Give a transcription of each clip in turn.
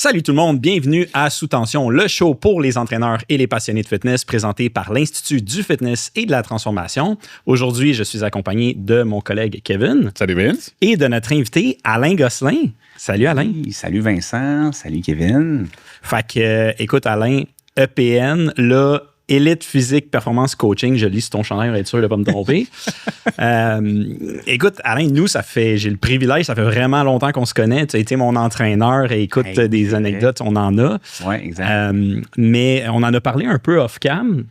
Salut tout le monde, bienvenue à Sous Tension, le show pour les entraîneurs et les passionnés de fitness présenté par l'Institut du fitness et de la transformation. Aujourd'hui, je suis accompagné de mon collègue Kevin. Salut Vince. Et de notre invité Alain Gosselin. Salut Alain. Oui, salut Vincent, salut Kevin. Fait que, écoute Alain, EPN, là, Élite Physique Performance Coaching, je lis sur ton chandail, pour être sûr de ne pas me tromper. Écoute, Alain, nous, j'ai le privilège, ça fait vraiment longtemps qu'on se connaît. Tu as été mon entraîneur et écoute, des anecdotes, on en a. Oui, exact. Mais on en a parlé un peu off-cam.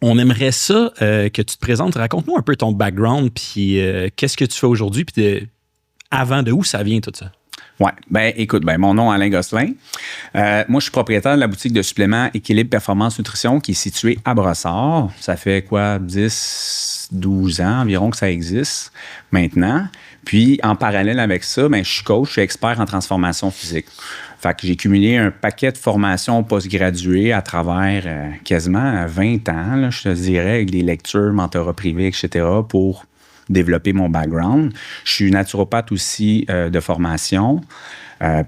On aimerait ça que tu te présentes. Raconte-nous un peu ton background, puis qu'est-ce que tu fais aujourd'hui, puis avant de où ça vient tout ça? Oui, écoute, mon nom est Alain Gosselin. Moi, je suis propriétaire de la boutique de suppléments Équilibre Performance Nutrition qui est située à Brossard. Ça fait 10, 12 ans environ que ça existe maintenant. Puis, en parallèle avec ça, je suis coach, je suis expert en transformation physique. Fait que j'ai cumulé un paquet de formations postgraduées à travers quasiment 20 ans, là, je te dirais, avec des lectures, mentorat privé, etc., pour développer mon background. Je suis naturopathe aussi de formation.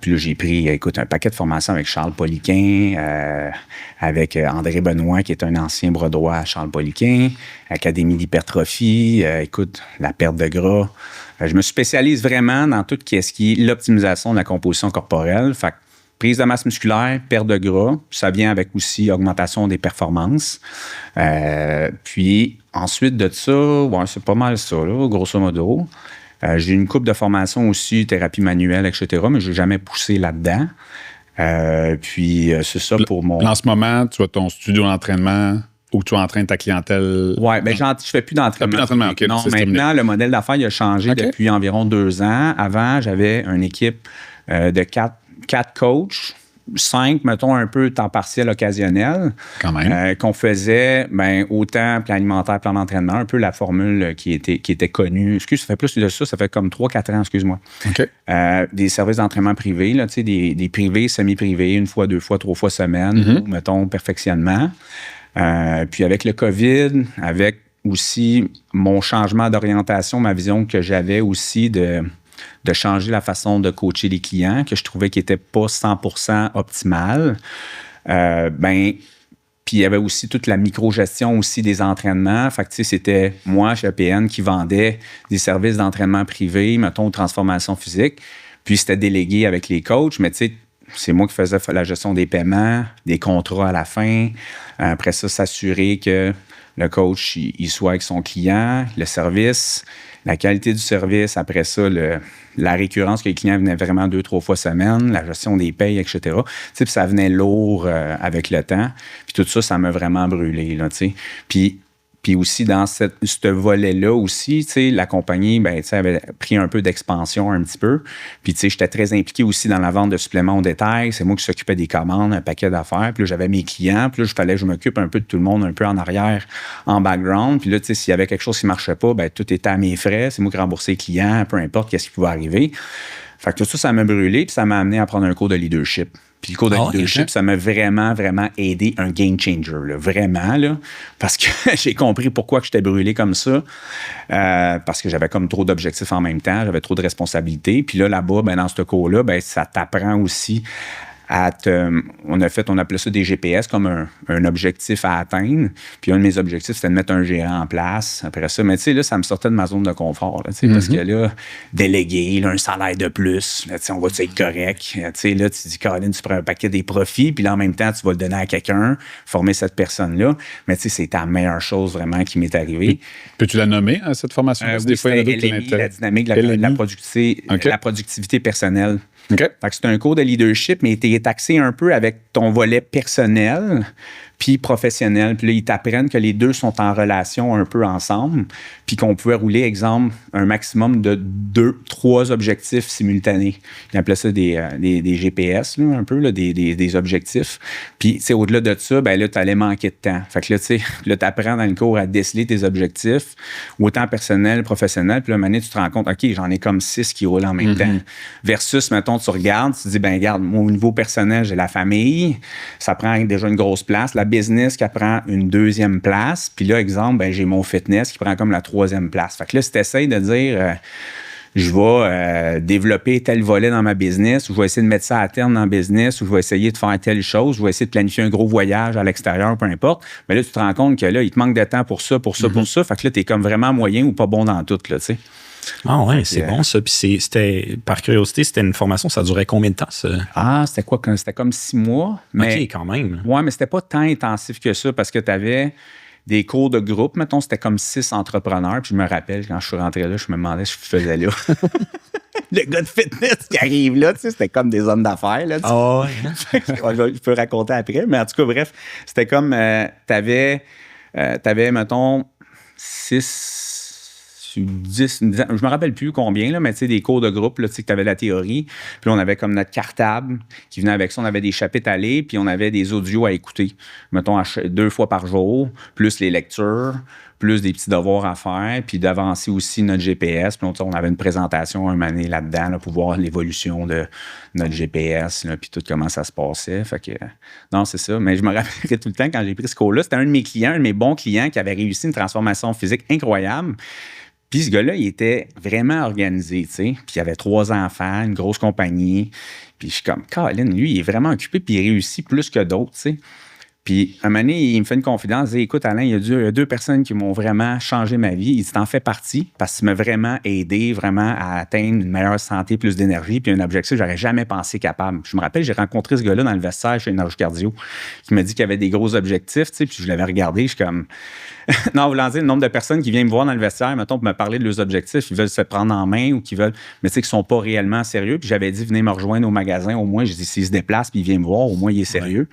Puis là, j'ai pris, un paquet de formations avec Charles Poliquin, avec André Benoît, qui est un ancien bras droit à Charles Poliquin, Académie d'hypertrophie, la perte de gras. Je me spécialise vraiment dans tout ce qui est l'optimisation de la composition corporelle. Fait que prise de masse musculaire, perte de gras, ça vient avec aussi augmentation des performances. Puis ensuite de ça, c'est pas mal ça, là, grosso modo. J'ai une couple de formations aussi, thérapie manuelle, etc., mais je n'ai jamais poussé là-dedans. Puis c'est ça pour mon... En ce moment, tu as ton studio d'entraînement où tu entraînes ta clientèle? Oui, je fais plus d'entraînement. Plus d'entraînement, OK. Non, maintenant, le modèle d'affaires il a changé depuis environ 2 ans. Avant, j'avais une équipe de 4 coachs, 5, mettons, un peu temps partiel occasionnel. Quand même. Qu'on faisait, autant plan alimentaire, plan d'entraînement, un peu la formule qui était connue. Ça fait plus de ça, ça fait comme 3-4 ans, excuse-moi. OK. Des services d'entraînement privés, là, des privés, semi-privés, 1 fois, 2 fois, 3 fois semaine, ou, mettons, perfectionnement. Puis avec le COVID, avec aussi mon changement d'orientation, ma vision que j'avais aussi de changer la façon de coacher les clients, que je trouvais qui n'était pas 100% optimale. Puis il y avait aussi toute la micro-gestion aussi des entraînements. Fait que, c'était moi, chez EPN, qui vendait des services d'entraînement privés, mettons, transformation physique. Puis c'était délégué avec les coachs, mais c'est moi qui faisais la gestion des paiements, des contrats à la fin. Après ça, s'assurer que le coach, il soit avec son client, le service, la qualité du service. Après ça, la récurrence que les clients venaient vraiment 2-3 fois semaine, la gestion des payes, etc. Puis ça venait lourd avec le temps. Puis tout ça, ça m'a vraiment brûlé, là, tu sais. Puis aussi, dans ce volet-là aussi, la compagnie, avait pris un peu d'expansion un petit peu. Puis, j'étais très impliqué aussi dans la vente de suppléments au détail. C'est moi qui s'occupais des commandes, un paquet d'affaires. Puis là, j'avais mes clients. Puis là, il fallait que je m'occupe un peu de tout le monde, un peu en arrière, en background. Puis là, s'il y avait quelque chose qui ne marchait pas, tout était à mes frais. C'est moi qui remboursais les clients, peu importe qu'est-ce qui pouvait arriver. Fait que tout ça, ça m'a brûlé. Puis ça m'a amené à prendre un cours de leadership. Puis le cours de leadership, ça m'a vraiment, vraiment aidé, un game changer, là, vraiment, là, parce que j'ai compris pourquoi que j'étais brûlé comme ça, parce que j'avais comme trop d'objectifs en même temps, j'avais trop de responsabilités. Puis là-bas, dans ce cours-là, ça t'apprend aussi on appelait ça des GPS comme un objectif à atteindre. Puis un de mes objectifs, c'était de mettre un gérant en place. Après ça, mais là, ça me sortait de ma zone de confort. Là, parce que là, déléguer, là, un salaire de plus, là, on va être correct. Là, tu dis, Caroline, tu prends un paquet des profits, puis là, en même temps, tu vas le donner à quelqu'un, former cette personne-là. Mais c'est ta meilleure chose vraiment qui m'est arrivée. Peux-tu la nommer, cette formation? Des fois, la dynamique, la productivité personnelle. Okay. Fait que c'est un cours de leadership, mais il est axé un peu avec ton volet personnel puis professionnel. Puis là, ils t'apprennent que les deux sont en relation un peu ensemble, puis qu'on pouvait rouler, exemple, un maximum de 2-3 objectifs simultanés. Ils appelaient ça des GPS, là, un peu, là, des objectifs. Puis, au-delà de ça, là, tu allais manquer de temps. Fait que là, tu apprends dans le cours à déceler tes objectifs, autant personnel, professionnel. Puis là, à un moment donné, tu te rends compte, OK, j'en ai comme 6 qui roulent en même temps. Versus, mettons, tu regardes, tu te dis, regarde, moi, au niveau personnel, j'ai la famille, ça prend déjà une grosse place. La business qui prend une 2e place. Puis là, exemple, j'ai mon fitness qui prend comme la 3e place. Fait que là, si tu essaies de dire, je vais développer tel volet dans ma business, ou je vais essayer de mettre ça à terme dans ma business, ou je vais essayer de faire telle chose, je vais essayer de planifier un gros voyage à l'extérieur, peu importe. Mais là, tu te rends compte que là, il te manque de temps pour ça, pour ça, pour ça. Fait que là, tu es comme vraiment moyen ou pas bon dans tout, là, tu sais. Ah ouais, c'est bon ça. Puis c'était, par curiosité, c'était une formation, ça durait combien de temps, ça? Ah, c'était quoi? C'était comme 6 mois. Mais, OK, quand même. Ouais, mais c'était pas tant intensif que ça parce que tu avais des cours de groupe. Mettons, c'était comme 6 entrepreneurs. Puis je me rappelle, quand je suis rentré là, je me demandais ce que je faisais là. Le gars de fitness qui arrive là, tu sais, c'était comme des hommes d'affaires. Là, Ah ouais. Je peux raconter après. Mais en tout cas, bref, c'était comme, t'avais, mettons, 6... 10, je me rappelle plus combien, là, mais tu sais, des cours de groupe, tu sais, que tu avais la théorie. Puis on avait comme notre cartable qui venait avec ça. On avait des chapitres à lire, puis on avait des audios à écouter. Mettons, 2 fois par jour, plus les lectures, plus des petits devoirs à faire, puis d'avancer aussi notre GPS. Puis on avait une présentation un année là-dedans là, pour voir l'évolution de notre GPS, là, puis tout comment ça se passait. Fait que, non, c'est ça. Mais je me rappellerai tout le temps quand j'ai pris ce cours-là. C'était un de mes clients, un de mes bons clients qui avait réussi une transformation physique incroyable. Puis ce gars-là, il était vraiment organisé, tu sais. Puis il avait 3 enfants, une grosse compagnie. Puis je suis comme, Colin, lui, il est vraiment occupé, puis il réussit plus que d'autres, tu sais. Puis, un moment donné, il me fait une confidence. Il dit, écoute, Alain, il y a 2 personnes qui m'ont vraiment changé ma vie. Il dit, t'en fais partie parce qu'il m'a vraiment aidé vraiment à atteindre une meilleure santé, plus d'énergie, puis un objectif que j'aurais jamais pensé capable. Je me rappelle, j'ai rencontré ce gars-là dans le vestiaire chez Énergie Cardio qui m'a dit qu'il avait des gros objectifs, tu sais, puis je l'avais regardé, je suis comme... non, vous voulez dire, le nombre de personnes qui viennent me voir dans le vestiaire, mettons, pour me parler de leurs objectifs, ils veulent se prendre en main ou qui veulent, mais tu sais, qui sont pas réellement sérieux. Puis j'avais dit, venez me rejoindre au magasin, au moins, je dis, s'il se déplace, puis il vient me voir, au moins, il est sérieux.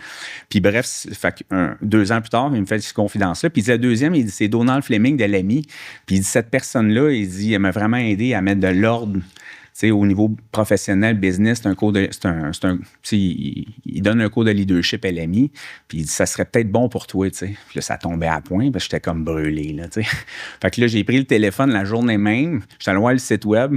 Puis bref, fait que 2 ans plus tard, il me fait cette confidence-là. Puis il dit, le deuxième, il dit, c'est Donald Fleming de l'AMI. Puis il dit, cette personne-là, il dit, elle m'a vraiment aidé à mettre de l'ordre. T'sais, au niveau professionnel, business, c'est un cours de. Il donne un cours de leadership à l'AMI, puis il dit ça serait peut-être bon pour toi. T'sais. Puis là, ça tombait à point, parce que j'étais comme brûlé. Là, t'sais. Fait que là, j'ai pris le téléphone la journée même, j'étais allé voir le site web,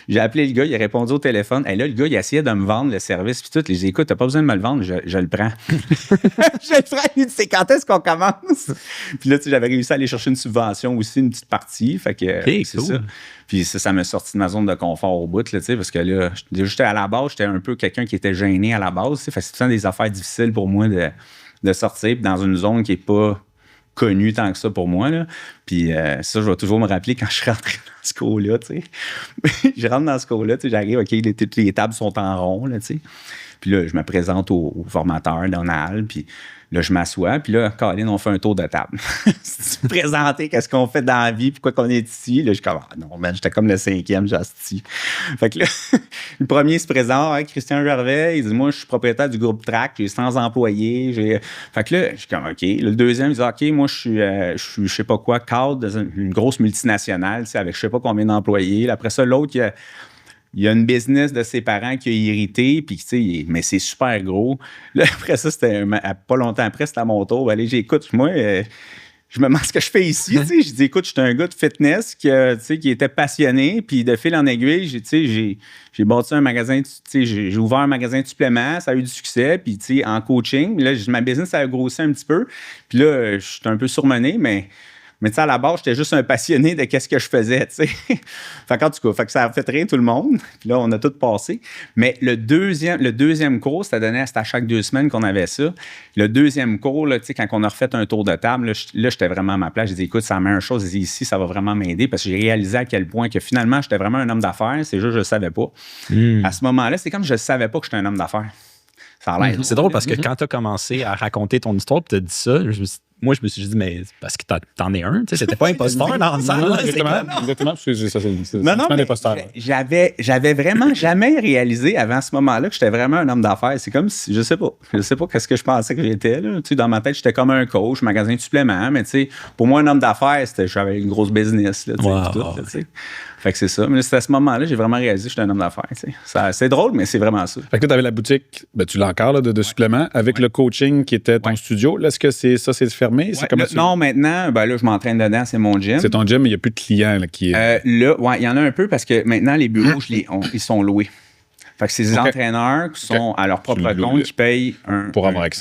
j'ai appelé le gars, il a répondu au téléphone. Et là, le gars, il essayait de me vendre le service, puis tout. Il dit écoute, t'as pas besoin de me le vendre, je le prends. Je le prends, il dit c'est quand est-ce qu'on commence? Puis là, j'avais réussi à aller chercher une subvention aussi, une petite partie. Fait que okay, c'est cool. ça. Puis ça m'a sorti de ma zone de confort au bout, là, parce que là, j'étais à la base, j'étais un peu quelqu'un qui était gêné à la base. Fait que c'est tout le temps des affaires difficiles pour moi de sortir dans une zone qui n'est pas connue tant que ça pour moi. Là. Puis ça, je vais toujours me rappeler quand je suis rentré dans ce cours-là. Je rentre dans ce cours-là, j'arrive, OK, toutes les tables sont en rond. Là, puis là, je me présente au formateur, Donald, puis là, je m'assois, puis là, Colin, on fait un tour de table. Si tu présenter qu'est-ce qu'on fait dans la vie, pourquoi qu'on est ici, là, je suis comme, ah non, man, j'étais comme le 5e, j'astis. Fait que là, le premier se présente, hein, Christian Gervais, il dit, moi, je suis propriétaire du groupe TRAC, j'ai 100 employés. Fait que là, je suis comme, OK. Le deuxième, il dit, OK, moi, je suis je sais pas quoi, cadre d'une grosse multinationale, avec je sais pas combien d'employés. Après ça, l'autre, il y a une business de ses parents qui a irrité, puis tu sais, mais c'est super gros. Là, après ça, c'était pas longtemps après, c'était à mon tour. Allez, j'écoute, moi, je me demande ce que je fais ici. Je dis, écoute, je suis un gars de fitness qui était passionné, puis de fil en aiguille, j'ai bâti un magasin, j'ai ouvert un magasin de suppléments, ça a eu du succès, puis en coaching, là, ma business a grossi un petit peu, puis là, je suis un peu surmené, mais tu sais, à la base, j'étais juste un passionné de qu'est-ce que je faisais, tu sais. Fait qu'en tout cas, ça a fait rire tout le monde. Puis là, on a tout passé. Mais le deuxième cours, c'était à chaque 2 semaines qu'on avait ça. Le deuxième cours, là, tu sais, quand on a refait un tour de table, là, j'étais vraiment à ma place. J'ai dit, écoute, c'est la meilleure chose ici, ça va vraiment m'aider parce que j'ai réalisé à quel point que finalement, j'étais vraiment un homme d'affaires. C'est juste, je le savais pas. À ce moment-là, c'est comme je ne savais pas que j'étais un homme d'affaires. Ça a l'air. C'est drôle parce que quand tu as commencé à raconter ton histoire et tu as dit ça, moi, je me suis dit, mais parce que t'en es un, tu sais, c'était pas imposteur dans le salle. Exactement, c'est non, j'avais vraiment jamais réalisé avant ce moment-là que j'étais vraiment un homme d'affaires. C'est comme si, je sais pas qu'est-ce que je pensais que j'étais. Là. Tu sais, dans ma tête, j'étais comme un coach, magasin de suppléments, mais tu sais, pour moi, un homme d'affaires, j'avais une grosse business. Là, tu sais. Fait que c'est ça. Mais c'est à ce moment-là, j'ai vraiment réalisé que j'étais un homme d'affaires. C'est drôle, mais c'est vraiment ça. Fait que tu avais la boutique, tu l'as encore, là, de suppléments, avec le coaching qui était ton studio. Là, est-ce que c'est fermé? Ouais, non, maintenant, là, je m'entraîne dedans, c'est mon gym. C'est ton gym, mais il n'y a plus de clients là, qui est... Là, il y en a un peu parce que maintenant, les bureaux, ils sont loués. Fait que c'est des entraîneurs qui sont à leur propre compte, qui payent un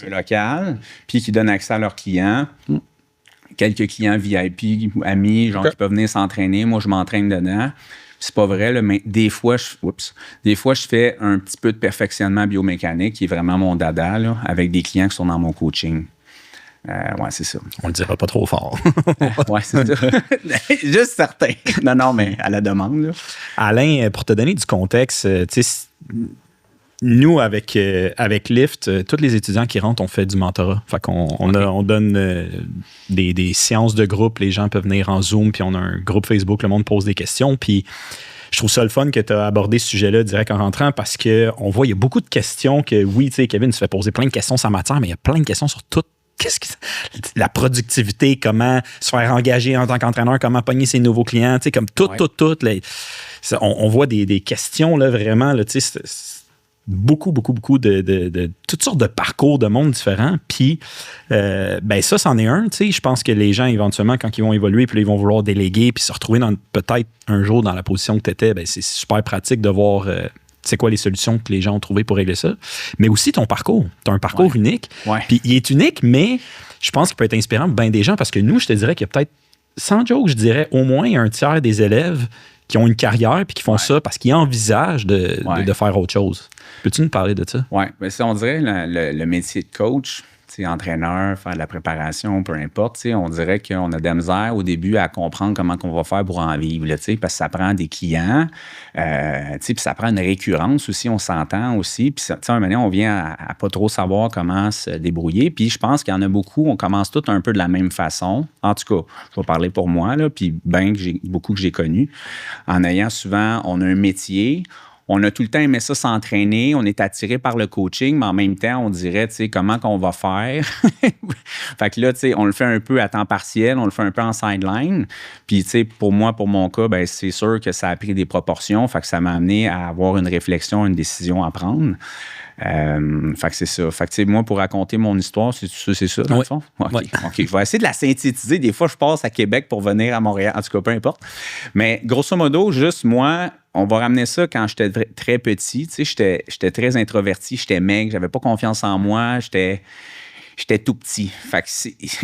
local, puis qui donnent accès à leurs clients. Quelques clients VIP, amis, qui peuvent venir s'entraîner. Moi, je m'entraîne dedans. C'est pas vrai, là, mais des fois, je fais un petit peu de perfectionnement biomécanique, qui est vraiment mon dada, là, avec des clients qui sont dans mon coaching. Ouais, c'est ça. On le dira pas trop fort. Ouais, c'est ça. Juste certain. Non, mais à la demande, là. Alain, pour te donner du contexte, tu sais, nous, avec Lyft, tous les étudiants qui rentrent, on fait du mentorat. Fait qu'on on donne des séances de groupe. Les gens peuvent venir en Zoom, puis on a un groupe Facebook, le monde pose des questions. Puis je trouve ça le fun que tu as abordé ce sujet-là direct en rentrant parce qu'on voit, il y a beaucoup de questions que, oui, tu sais, Kevin, tu fais poser plein de questions sur la matière, mais il y a plein de questions sur tout. La productivité, comment se faire engager en tant qu'entraîneur, comment pogner ses nouveaux clients, tu sais, comme tout. On voit des questions, là, vraiment, là, tu sais, beaucoup de toutes sortes de parcours de monde différents. Puis, ben ça, c'en est un. Tu sais, je pense que les gens, éventuellement, quand ils vont évoluer, puis là, ils vont vouloir déléguer, puis se retrouver peut-être un jour dans la position que tu étais, ben c'est super pratique de voir c'est quoi les solutions que les gens ont trouvées pour régler ça. Mais aussi ton parcours. Tu as un parcours unique. Ouais. Puis il est unique, mais je pense qu'il peut être inspirant pour bien des gens parce que nous, je te dirais qu'il y a peut-être, sans joke, je dirais au moins un tiers des élèves qui ont une carrière puis qui font ça parce qu'ils envisagent de faire autre chose. Peux-tu nous parler de ça? Oui, bien, on dirait le métier de coach, entraîneur, faire de la préparation, peu importe, on dirait qu'on a de la misère au début à comprendre comment on va faire pour en vivre, là, parce que ça prend des clients, puis ça prend une récurrence aussi, on s'entend aussi, puis à un moment donné, on vient à pas trop savoir comment se débrouiller, puis je pense qu'il y en a beaucoup, on commence tous un peu de la même façon, en tout cas, je vais parler pour moi, là, puis beaucoup que j'ai connu, en ayant souvent, on a un métier. On a tout le temps aimé ça s'entraîner, on est attiré par le coaching, mais en même temps, on dirait, tu sais, comment qu'on va faire. Fait que là, tu sais, on le fait un peu à temps partiel, on le fait un peu en sideline. Puis, tu sais, pour mon cas, ben c'est sûr que ça a pris des proportions. Fait que ça m'a amené à avoir une réflexion, une décision à prendre. Fait que c'est ça. Fait que, tu sais, moi, pour raconter mon histoire, c'est ça, dans le fond? OK. Je vais essayer de la synthétiser. Des fois, je passe à Québec pour venir à Montréal. En tout cas, peu importe. Mais grosso modo, juste moi, on va ramener ça quand j'étais très petit. Tu sais, j'étais très introverti, j'étais maigre, j'avais pas confiance en moi, j'étais tout petit. Fait que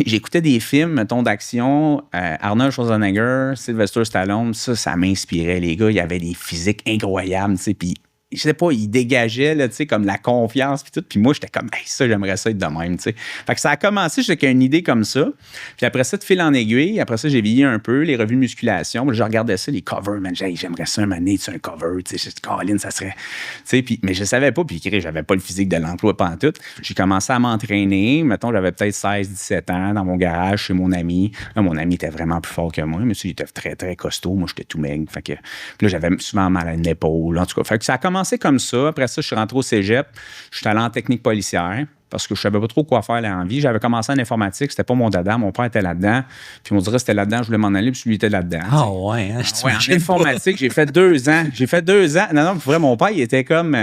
j'écoutais des films, mettons, d'action, Arnold Schwarzenegger, Sylvester Stallone, ça m'inspirait, les gars. Il y avait des physiques incroyables, tu sais, puis je sais pas, il dégageait, là, tu sais, comme la confiance puis tout. Puis moi, j'étais comme, hey, ça, j'aimerais ça être de même, tu sais. Fait que ça a commencé, j'étais avec une idée comme ça. Puis après ça, de fil en aiguille, après ça, j'ai vieilli un peu, les revues de musculation. Je regardais ça, les covers, man, j'aimerais ça un moment donné, un cover, tu sais, Colin, ça serait, tu sais, puis, mais je savais pas, puis j'avais pas le physique de l'emploi pantoute. J'ai commencé à m'entraîner, mettons, j'avais peut-être 16-17 ans dans mon garage chez mon ami. Là, mon ami était vraiment plus fort que moi, mais il était très, très costaud. Moi, j'étais tout maigre. Fait que, puis là, j'avais souvent mal à l'épaule, en tout cas. Fait que ça a commencé comme ça. Après ça, je suis rentré au cégep. Je suis allé en technique policière parce que je savais pas trop quoi faire là en vie. J'avais commencé en informatique. C'était pas mon dada. Mon père était là-dedans. Puis on dirait que c'était là-dedans. Je voulais m'en aller. Puis lui était là-dedans. Ah ouais, hein, en informatique, j'ai fait 2 ans. Non, pour vrai, mon père, il était comme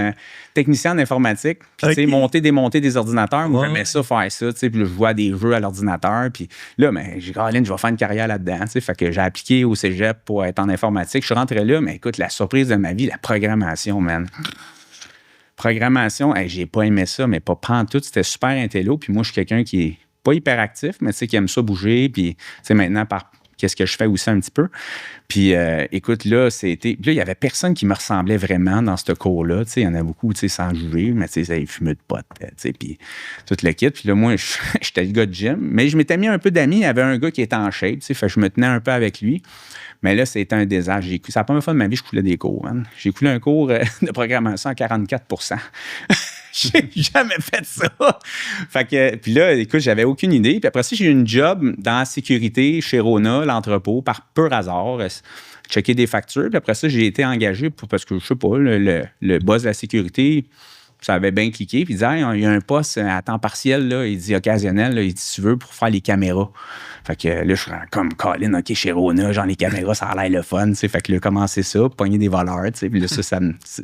technicien en informatique. Puis, tu sais, monter, démonter des ordinateurs. Moi, j'aimais ça, faire ça. Tu sais, puis là, je jouais à des jeux à l'ordinateur. Puis là, mais j'ai dit, Caroline, je vais faire une carrière là-dedans. Tu sais, fait que j'ai appliqué au cégep pour être en informatique. Je suis rentré là, mais écoute, la surprise de ma vie, la programmation, man. Programmation, hey, j'ai pas aimé ça, mais pas pantoute. C'était super intello. Puis moi, je suis quelqu'un qui est pas hyperactif, mais tu sais, qui aime ça bouger. Puis, tu sais, maintenant, qu'est-ce que je fais aussi un petit peu. Puis, écoute, là, il y avait personne qui me ressemblait vraiment dans ce cours-là. Tu sais, il y en a beaucoup, tu sais, sans juger, mais tu sais, ils fumaient de potes, tu sais, puis tout le kit. Puis là, moi, j'étais le gars de gym, mais je m'étais mis un peu d'amis. Il y avait un gars qui était en shape, tu sais, fait que je me tenais un peu avec lui. Mais là, c'était un désastre. C'est la première fois de ma vie que je coulais des cours, man. J'ai coulé un cours de programmation à 44 %. J'ai jamais fait ça. Fait que, puis là, écoute, j'avais aucune idée. Puis après ça, j'ai eu une job dans la sécurité chez Rona, l'entrepôt, par pur hasard. Checker des factures. Puis après ça, j'ai été engagé parce que, je sais pas, le boss de la sécurité, ça avait bien cliqué. Puis il disait, il y a un poste à temps partiel, là, il dit occasionnel, là, il dit, si tu veux, pour faire les caméras. Fait que là, je suis comme Colin, OK, chez Rona, genre les caméras, ça a l'air le fun, tu sais. Fait que là, commencé ça, pogner des voleurs, tu sais. Puis là,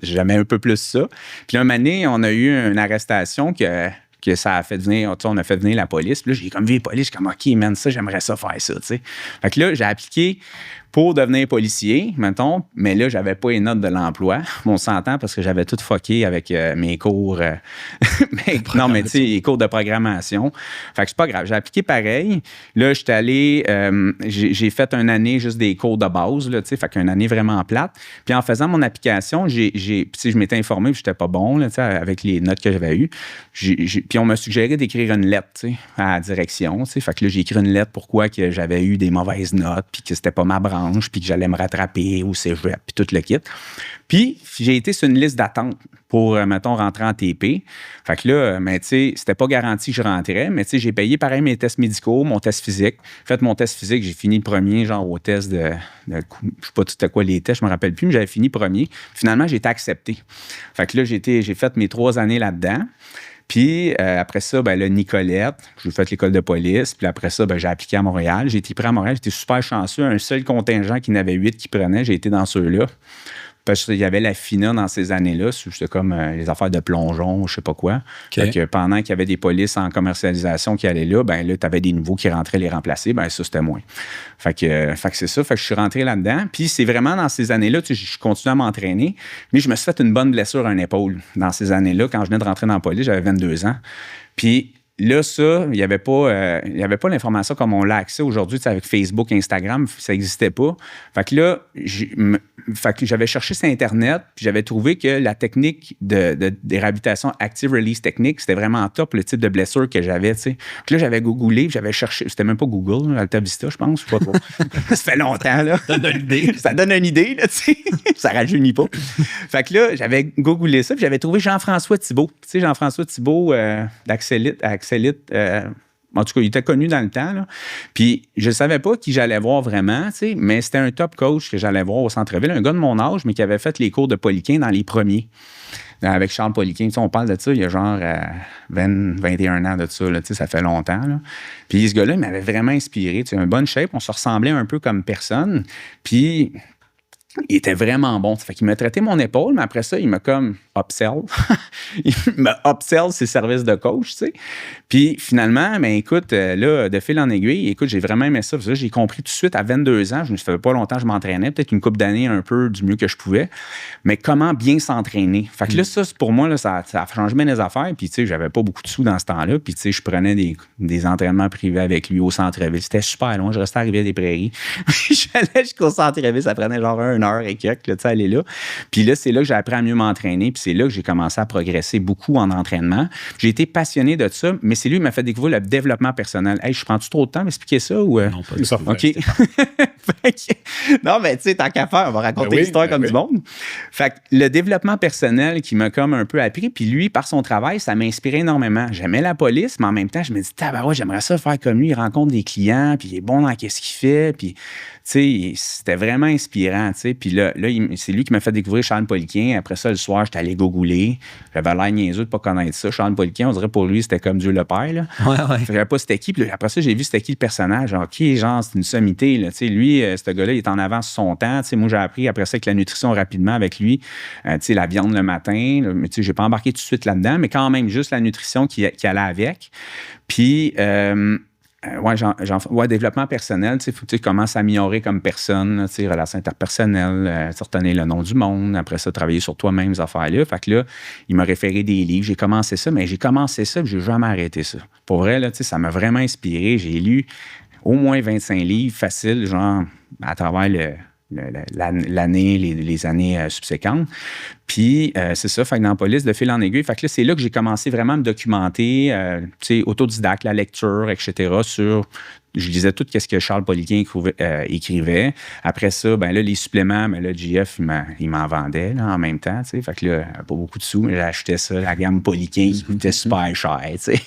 j'aimais un peu plus ça. Puis là, un moment donné, on a eu une arrestation que ça a fait venir, on a fait venir la police. Puis là, j'ai comme vu les polices, je suis comme, OK, man, ça, j'aimerais ça faire ça, tu sais. Fait que là, j'ai appliqué pour devenir policier, mettons. Mais là, j'avais pas les notes de l'emploi. On s'entend parce que j'avais tout fucké avec mes cours. Non, mais tu sais, les cours de programmation. Fait que c'est pas grave. J'ai appliqué pareil. Là, j'étais allé. J'ai fait une année juste des cours de base, là, tu sais. Fait qu'une année vraiment plate. Puis en faisant mon application, je m'étais informé que j'étais pas bon, là, tu sais, avec les notes que j'avais eues. Puis on m'a suggéré d'écrire une lettre, tu sais, à la direction, tu sais. Fait que là, j'ai écrit une lettre pourquoi que j'avais eu des mauvaises notes, puis que c'était pas ma branche, puis que j'allais me rattraper au cégep, puis tout le kit. Puis j'ai été sur une liste d'attente pour, mettons, rentrer en TP. Fait que là, tu sais, c'était pas garanti que je rentrais, mais tu sais, j'ai payé pareil mes tests médicaux, mon test physique. Fait mon test physique, j'ai fini le premier, genre au test je sais pas c'était quoi les tests, je me rappelle plus, mais j'avais fini premier. Finalement, j'ai été accepté. Fait que là, j'ai fait mes 3 années là-dedans. Puis après ça, ben là, Nicolette, j'ai fait l'école de police. Puis après ça, ben, j'ai appliqué à Montréal. J'ai été pris à Montréal. J'étais super chanceux. Un seul contingent qui n'avait 8 qui prenait. J'ai été dans ceux-là. Parce qu'il y avait la FINA dans ces années-là. C'était comme les affaires de plongeon, je sais pas quoi. Okay. Fait que pendant qu'il y avait des polices en commercialisation qui allaient là, ben là, tu avais des nouveaux qui rentraient les remplacer. Ben ça, c'était moins. Fait que c'est ça. Fait que je suis rentré là-dedans. Puis c'est vraiment dans ces années-là, tu sais, je continuais à m'entraîner. Mais je me suis fait une bonne blessure à une épaule dans ces années-là. Quand je venais de rentrer dans la police, j'avais 22 ans. Puis là, ça, il n'y avait pas l'information comme on l'a accès aujourd'hui, avec Facebook, Instagram, ça n'existait pas. Fait que là, j'avais cherché sur Internet, puis j'avais trouvé que la technique de réhabilitation Active Release Technique, c'était vraiment top, le type de blessure que j'avais, tu sais. Puis là, j'avais googlé, j'avais cherché, c'était même pas Google, Alta Vista, je pense, je sais pas trop. Ça fait longtemps, là. Ça donne une idée. Ça donne une idée, là, tu sais. Ça rajeunit pas. Fait que là, j'avais googlé ça, puis j'avais trouvé Jean-François Thibault. Tu sais, Jean-François Thibault d'Axelite, en tout cas, il était connu dans le temps. Là. Puis, je ne savais pas qui j'allais voir vraiment, tu sais, mais c'était un top coach que j'allais voir au centre-ville, un gars de mon âge, mais qui avait fait les cours de Poliquin dans les premiers. Avec Charles Poliquin. Tu sais, on parle de ça, il y a genre 21 ans de ça, là, tu sais, ça fait longtemps. Là. Puis, ce gars-là, il m'avait vraiment inspiré. Tu sais, un bonne shape, on se ressemblait un peu comme personne. Puis, il était vraiment bon. Fait qu'il m'a traité mon épaule, mais après ça, il m'a comme upsell. Il m'a upsell ses services de coach, tu sais. Puis finalement, ben écoute, là, de fil en aiguille, écoute, j'ai vraiment aimé ça. Parce que j'ai compris tout de suite, à 22 ans, je ne savais pas longtemps que je m'entraînais, peut-être une couple d'années un peu du mieux que je pouvais, mais comment bien s'entraîner. Fait que là, ça, pour moi, là, ça a changé bien les affaires. Puis, tu sais, j'avais pas beaucoup de sous dans ce temps-là. Puis, tu sais, je prenais des entraînements privés avec lui au centre-ville. C'était super long. Je restais à Rivière-des-Prairies. J'allais jusqu'au centre-ville. Ça prenait genre 1 heure et quelques, tu sais, aller là. Puis là, c'est là que j'ai appris à mieux m'entraîner. Puis c'est là que j'ai commencé à progresser beaucoup en entraînement. J'ai été passionné de ça, mais c'est lui qui m'a fait découvrir le développement personnel. Hey, je prends-tu trop de temps m'expliquer ça ou... Non, pas ça. OK. Non, mais tu sais, tant qu'à faire, on va raconter l'histoire comme du monde. Fait que le développement personnel qui m'a comme un peu appris, puis lui, par son travail, ça m'a inspiré énormément. J'aimais la police, mais en même temps, je me dis, ouais, j'aimerais ça faire comme lui. Il rencontre des clients, puis il est bon dans ce qu'il fait, puis... Tu sais, c'était vraiment inspirant, tu sais. Puis là c'est lui qui m'a fait découvrir Charles Poliquin. Après ça, le soir, j'étais allé googler. J'avais l'air niaiseux de pas connaître ça. Charles Poliquin, on dirait pour lui, c'était comme Dieu le Père, là. Ouais. Je savais pas c'était qui. Puis après ça, j'ai vu c'était qui le personnage. Genre, genre, c'est une sommité, là. Tu sais, lui, ce gars-là, il est en avance sur son temps. Tu sais, moi, j'ai appris après ça avec la nutrition rapidement avec lui. Tu sais, la viande le matin. Là, mais tu sais, j'ai pas embarqué tout de suite là-dedans, mais quand même, juste la nutrition qui allait avec. Puis... développement personnel, tu sais, comment s'améliorer comme personne, tu sais, relations interpersonnelles, retenir le nom du monde, après ça, travailler sur toi-même, ces affaires-là. Fait que là, il m'a référé des livres, j'ai commencé ça, mais j'ai jamais arrêté ça. Pour vrai, là, tu sais, ça m'a vraiment inspiré. J'ai lu au moins 25 livres faciles, genre, à travers l'année, les années subséquentes. Puis, c'est ça, fait que dans la police, de fil en aiguille, fait que là, c'est là que j'ai commencé vraiment à me documenter, tu sais, autodidacte, la lecture, etc., sur... Je lisais tout ce que Charles Poliquin écrivait. Après ça, ben là, les suppléments, ben là, JF, il m'en vendait là, en même temps, tu sais. Fait que là, pas beaucoup de sous, mais j'achetais ça, la gamme Poliquin qui coûtait super cher, tu sais.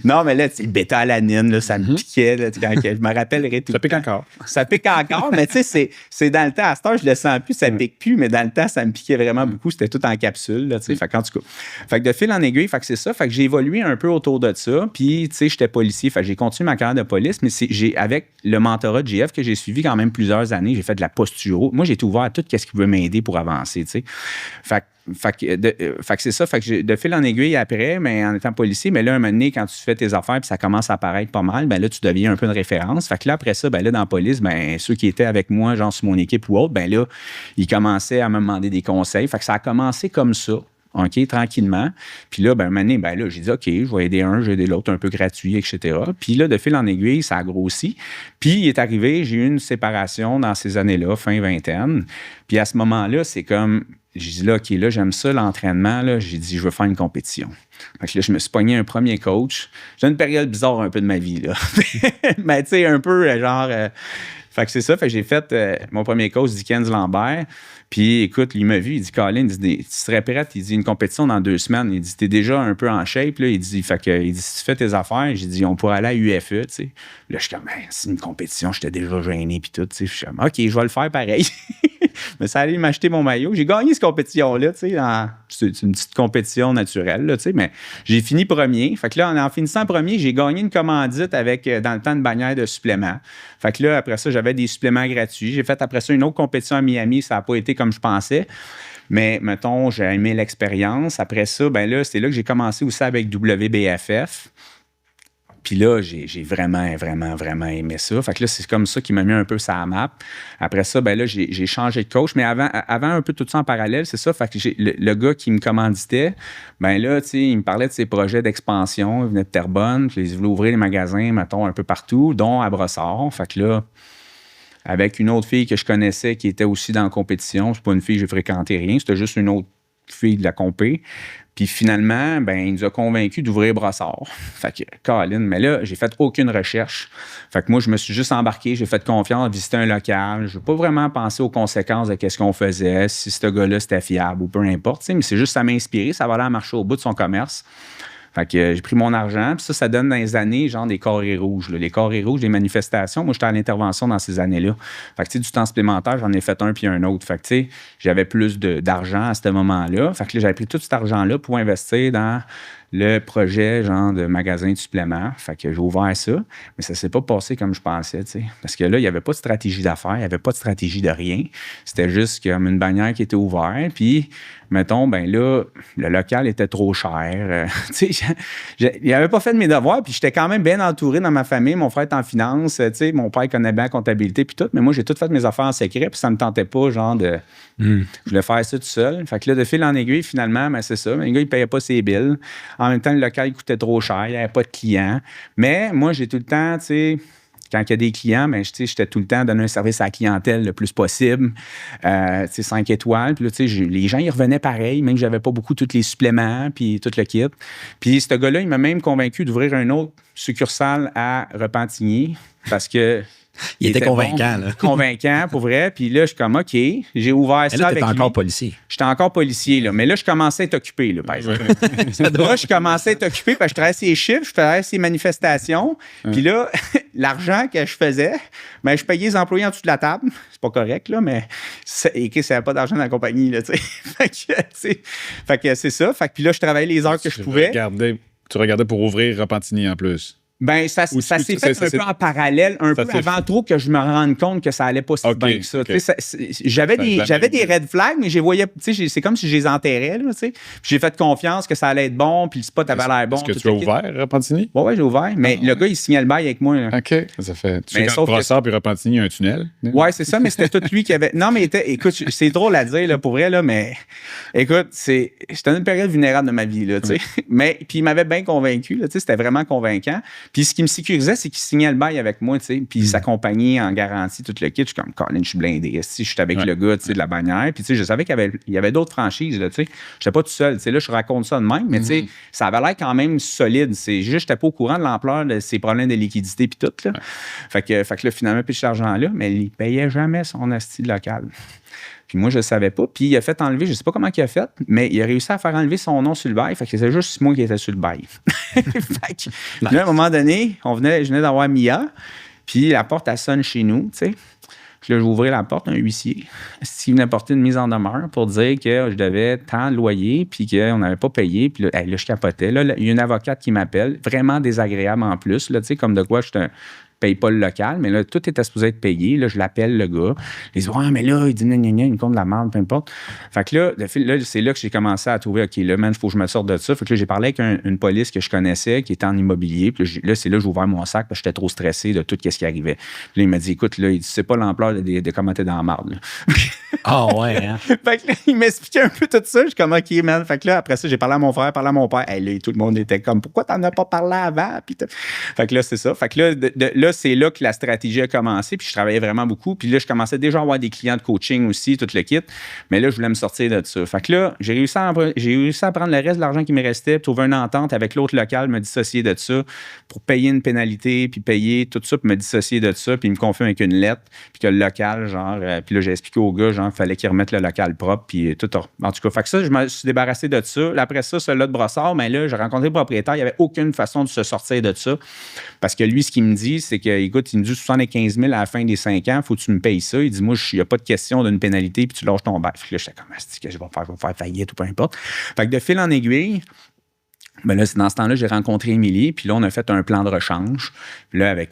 Non, mais là, le bêta-alanine, là, ça me piquait, là, quand je me rappellerai tout. Ça pique encore. Ça pique encore, mais tu sais, c'est dans le temps. À cette heure, je le sens plus, ça pique plus, mais dans le temps, ça me piquait vraiment beaucoup. C'était tout en capsule, là, tu sais. Fait qu'en tout cas, fait que de fil en aiguille, fait que c'est ça. Fait que j'ai évolué un peu autour de ça. Puis, tu sais, j'étais policier. Fait que j'ai continué ma carrière de policier. police, mais avec le mentorat de JF que j'ai suivi quand même plusieurs années, j'ai fait de la posturo. Moi, j'ai été ouvert à tout ce qui veut m'aider pour avancer, tu sais. Fait que c'est ça. Fait que de fil en aiguille après, mais en étant policier, mais là, un moment donné, quand tu fais tes affaires puis ça commence à apparaître pas mal, ben là, tu deviens un peu une référence. Fait que là, après ça, ben là, dans la police, ben ceux qui étaient avec moi, genre sur mon équipe ou autre, ben là, ils commençaient à me demander des conseils. Fait que ça a commencé comme ça. OK, tranquillement. Puis là, ben, un moment donné, ben là, j'ai dit, OK, je vais aider un, je vais aider l'autre un peu gratuit, etc. Puis là, de fil en aiguille, ça a grossi. Puis il est arrivé, j'ai eu une séparation dans ces années-là, fin vingtaine. Puis à ce moment-là, c'est comme, j'ai dit, là, OK, là, j'aime ça, l'entraînement. Là, j'ai dit, je veux faire une compétition. Fait que là, je me suis pogné un premier coach. J'ai une période bizarre un peu de ma vie, là. Mais tu sais, un peu, genre... fait que c'est ça. Fait que j'ai fait mon premier coach, Dickens Lambert. Puis, écoute, il m'a vu, il dit, Colin, il dit, tu serais prête, il dit, une compétition dans 2 semaines. Il dit, t'es déjà un peu en shape, là. Il dit, il dit, si tu fais tes affaires, j'ai dit, on pourrait aller à UFE, tu sais. Là, je suis comme, c'est une compétition, j'étais déjà gêné, puis tout, tu sais. Je suis comme, OK, je vais le faire pareil. Mais ça allait m'acheter mon maillot. J'ai gagné cette compétition-là, tu sais. C'est une petite compétition naturelle, là, tu sais, mais j'ai fini premier. Fait que là, en finissant premier, j'ai gagné une commandite avec, dans le temps, une bannière de suppléments. Fait que là, après ça, j'avais des suppléments gratuits. J'ai fait après ça une autre compétition à Miami. Ça n'a pas été comme je pensais. Mais, mettons, j'ai aimé l'expérience. Après ça, ben là, c'est là que j'ai commencé aussi avec WBFF. Puis là, j'ai vraiment, vraiment, vraiment aimé ça. Fait que là, c'est comme ça qui m'a mis un peu sur la map. Après ça, ben là, j'ai changé de coach. Mais avant un peu tout ça en parallèle, c'est ça. Fait que le gars qui me commanditait, ben là, tu sais, il me parlait de ses projets d'expansion. Il venait de Terrebonne. Puis il voulait ouvrir les magasins, mettons, un peu partout, dont à Brossard. Fait que là, avec une autre fille que je connaissais qui était aussi dans la compétition, c'est pas une fille que j'ai fréquenté rien, c'était juste une autre fille de la compé. Puis finalement, ben, il nous a convaincus d'ouvrir Brossard. Fait que, Colin, mais là, j'ai fait aucune recherche. Fait que moi, je me suis juste embarqué, j'ai fait confiance, visité un local. Je n'ai pas vraiment pensé aux conséquences de ce qu'on faisait, si ce gars-là, c'était fiable ou peu importe. Mais c'est juste, ça m'a inspiré, ça va aller marcher au bout de son commerce. Fait que j'ai pris mon argent, puis ça donne dans les années, genre des carrés rouges. Là. Les carrés rouges, des manifestations, moi, j'étais à l'intervention dans ces années-là. Fait que, tu sais, du temps supplémentaire, j'en ai fait un puis un autre. Fait que, tu sais, j'avais plus d'argent à ce moment-là. Fait que là, j'avais pris tout cet argent-là pour investir dans le projet, genre, de magasin de suppléments. Fait que j'ai ouvert ça, mais ça s'est pas passé comme je pensais, tu sais. Parce que là, il n'y avait pas de stratégie d'affaires, il n'y avait pas de stratégie de rien. C'était juste comme une bannière qui était ouverte, puis, mettons, ben là, le local était trop cher. Tu sais, il n'avait pas fait de mes devoirs, puis j'étais quand même bien entouré dans ma famille. Mon frère est en finance, tu sais, mon père connaît bien la comptabilité, puis tout, mais moi, j'ai tout fait mes affaires en secret, puis ça me tentait pas, genre, de... Je voulais faire ça tout seul. Fait que là, de fil en aiguille, finalement, ben c'est ça. Le gars, il payait pas ses billes. En même temps, le local, il coûtait trop cher. Il n'y avait pas de clients. Mais moi, j'ai tout le temps, tu sais, quand il y a des clients, ben, j'étais tout le temps à donner un service à la clientèle le plus possible. Tu sais, 5 étoiles. Puis là, tu sais, les gens, ils revenaient pareil, même que j'avais pas beaucoup tous les suppléments, puis tout le kit. Puis ce gars-là, il m'a même convaincu d'ouvrir une autre succursale à Repentigny parce que... Il était convaincant, bon, là. Convaincant, pour vrai. Puis là, je suis comme, OK, j'ai ouvert ça avec lui. Encore policier. J'étais encore policier, là. Mais là, je commençais à être occupé, là, par exemple. Là, je commençais à être occupé parce que je travaillais ces chiffres, je faisais ces manifestations. Puis là, l'argent que je faisais, ben, je payais les employés en dessous de la table. C'est pas correct, là, mais et ça n'avait pas d'argent dans la compagnie, là, tu sais. Fait que c'est ça. Fait que puis là, je travaillais les heures que je pouvais. Tu regardais pour ouvrir Repentigny en plus. Ben ça s'est fait un peu en parallèle, un peu avant trop que je me rende compte que ça allait pas si bien que ça. J'avais des red flags, mais je les voyais, c'est comme si je les enterrais. Là, j'ai fait confiance que ça allait être bon, puis le spot avait l'air bon. Est-ce que tu as ouvert Repentigny? Oui, j'ai ouvert, mais le gars, il signait le bail avec moi. Là. OK, ça fait... Tu sais, quand Brossard puis Repentigny, il y a un tunnel. Oui, c'est ça, mais c'était tout lui qui avait... Non, mais écoute, c'est drôle à dire, là, pour vrai, là, mais écoute, j'étais dans une période vulnérable de ma vie, là, tu sais. Mais, puis il m'avait bien convaincu, là, tu sais, c'était vraiment convaincant. Puis ce qui me sécurisait, c'est qu'il signait le bail avec moi, tu sais, puis il s'accompagnait en garantie, tout le kit. Je suis comme, Colin, je suis blindé. Je suis avec le gars, tu sais, de la bannière. Puis, tu sais, je savais qu'il y avait d'autres franchises, là, tu sais. J'étais pas tout seul. Tu sais, là, je raconte ça de même, mais, tu sais, ça avait l'air quand même solide. C'est juste, j'étais pas au courant de l'ampleur de ses problèmes de liquidité, puis tout, là. Fait que là, finalement, puis cet argent-là, mais il payait jamais son asti local. Puis moi, je ne savais pas. Puis il a fait enlever, je ne sais pas comment il a fait, mais il a réussi à faire enlever son nom sur le bail. Fait que c'est juste moi qui étais sur le bail. Fait que, là, à un moment donné, je venais d'avoir Mia, puis la porte, elle sonne chez nous, tu sais. Puis là, je vais ouvrir la porte, un huissier. S'il venait porter une mise en demeure pour dire que je devais tant de loyer, puis qu'on n'avait pas payé. Puis là, je capotais. Là, il y a une avocate qui m'appelle, vraiment désagréable en plus, là, tu sais, comme de quoi je suis paye pas le local, mais là, tout était supposé être payé. Là, je l'appelle, le gars. Il dit, ouais, mais là, il dit, il me compte de la merde, peu importe. Fait que là, c'est là que j'ai commencé à trouver, OK, là, man, il faut que je me sorte de ça. Fait que là, j'ai parlé avec une police que je connaissais, qui était en immobilier. Puis là, c'est là que j'ai ouvert mon sac, parce que j'étais trop stressé de tout ce qui arrivait. Puis là, il m'a dit, écoute, là, il dit, c'est pas l'ampleur de comment t'es dans la marde, là. Ah ouais, hein? Fait que là, il m'expliquait un peu tout ça. Je suis comme, OK, man. Fait que là, après ça, j'ai parlé à mon frère, parlé à mon père. Hey, là, tout le monde était comme, pourquoi t'en as pas parlé avant? Puis fait que là, c'est ça. Fait que là, là, c'est là que la stratégie a commencé. Puis je travaillais vraiment beaucoup. Puis là, je commençais déjà à avoir des clients de coaching aussi, tout le kit. Mais là, je voulais me sortir de ça. Fait que là, j'ai réussi à prendre le reste de l'argent qui me restait, puis trouver une entente avec l'autre local, me dissocier de ça pour payer une pénalité, puis payer tout ça, puis me dissocier de ça. Puis il me confie avec une lettre, puis que le local, genre, puis là, j'ai expliqué au gars, genre, il fallait qu'il remette le local propre, puis tout. En tout cas, fait que ça, je me suis débarrassé de ça. Là, après ça, celui-là de Brossard, mais là, j'ai rencontré le propriétaire, il n'y avait aucune façon de se sortir de ça. Parce que lui, ce qu'il me dit, c'est que, écoute, il me dit 75 000 à la fin des 5 ans, faut que tu me payes ça. Il dit, moi, il n'y a pas de question d'une pénalité, puis tu lâches ton bail. Fait que là, j'étais comme, qu'est-ce que je vais faire faillite ou peu importe. Fait que de fil en aiguille, ben là, dans ce temps-là, j'ai rencontré Émilie, puis là, on a fait un plan de rechange. Puis là, là,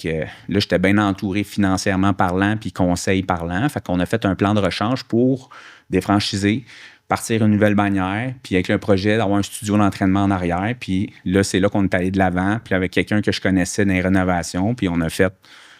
j'étais bien entouré financièrement parlant, puis conseil parlant. Fait qu'on a fait un plan de rechange pour défranchiser, partir une nouvelle bannière, puis avec le projet d'avoir un studio d'entraînement en arrière. Puis là, c'est là qu'on est allé de l'avant, puis avec quelqu'un que je connaissais dans les rénovations, puis on a fait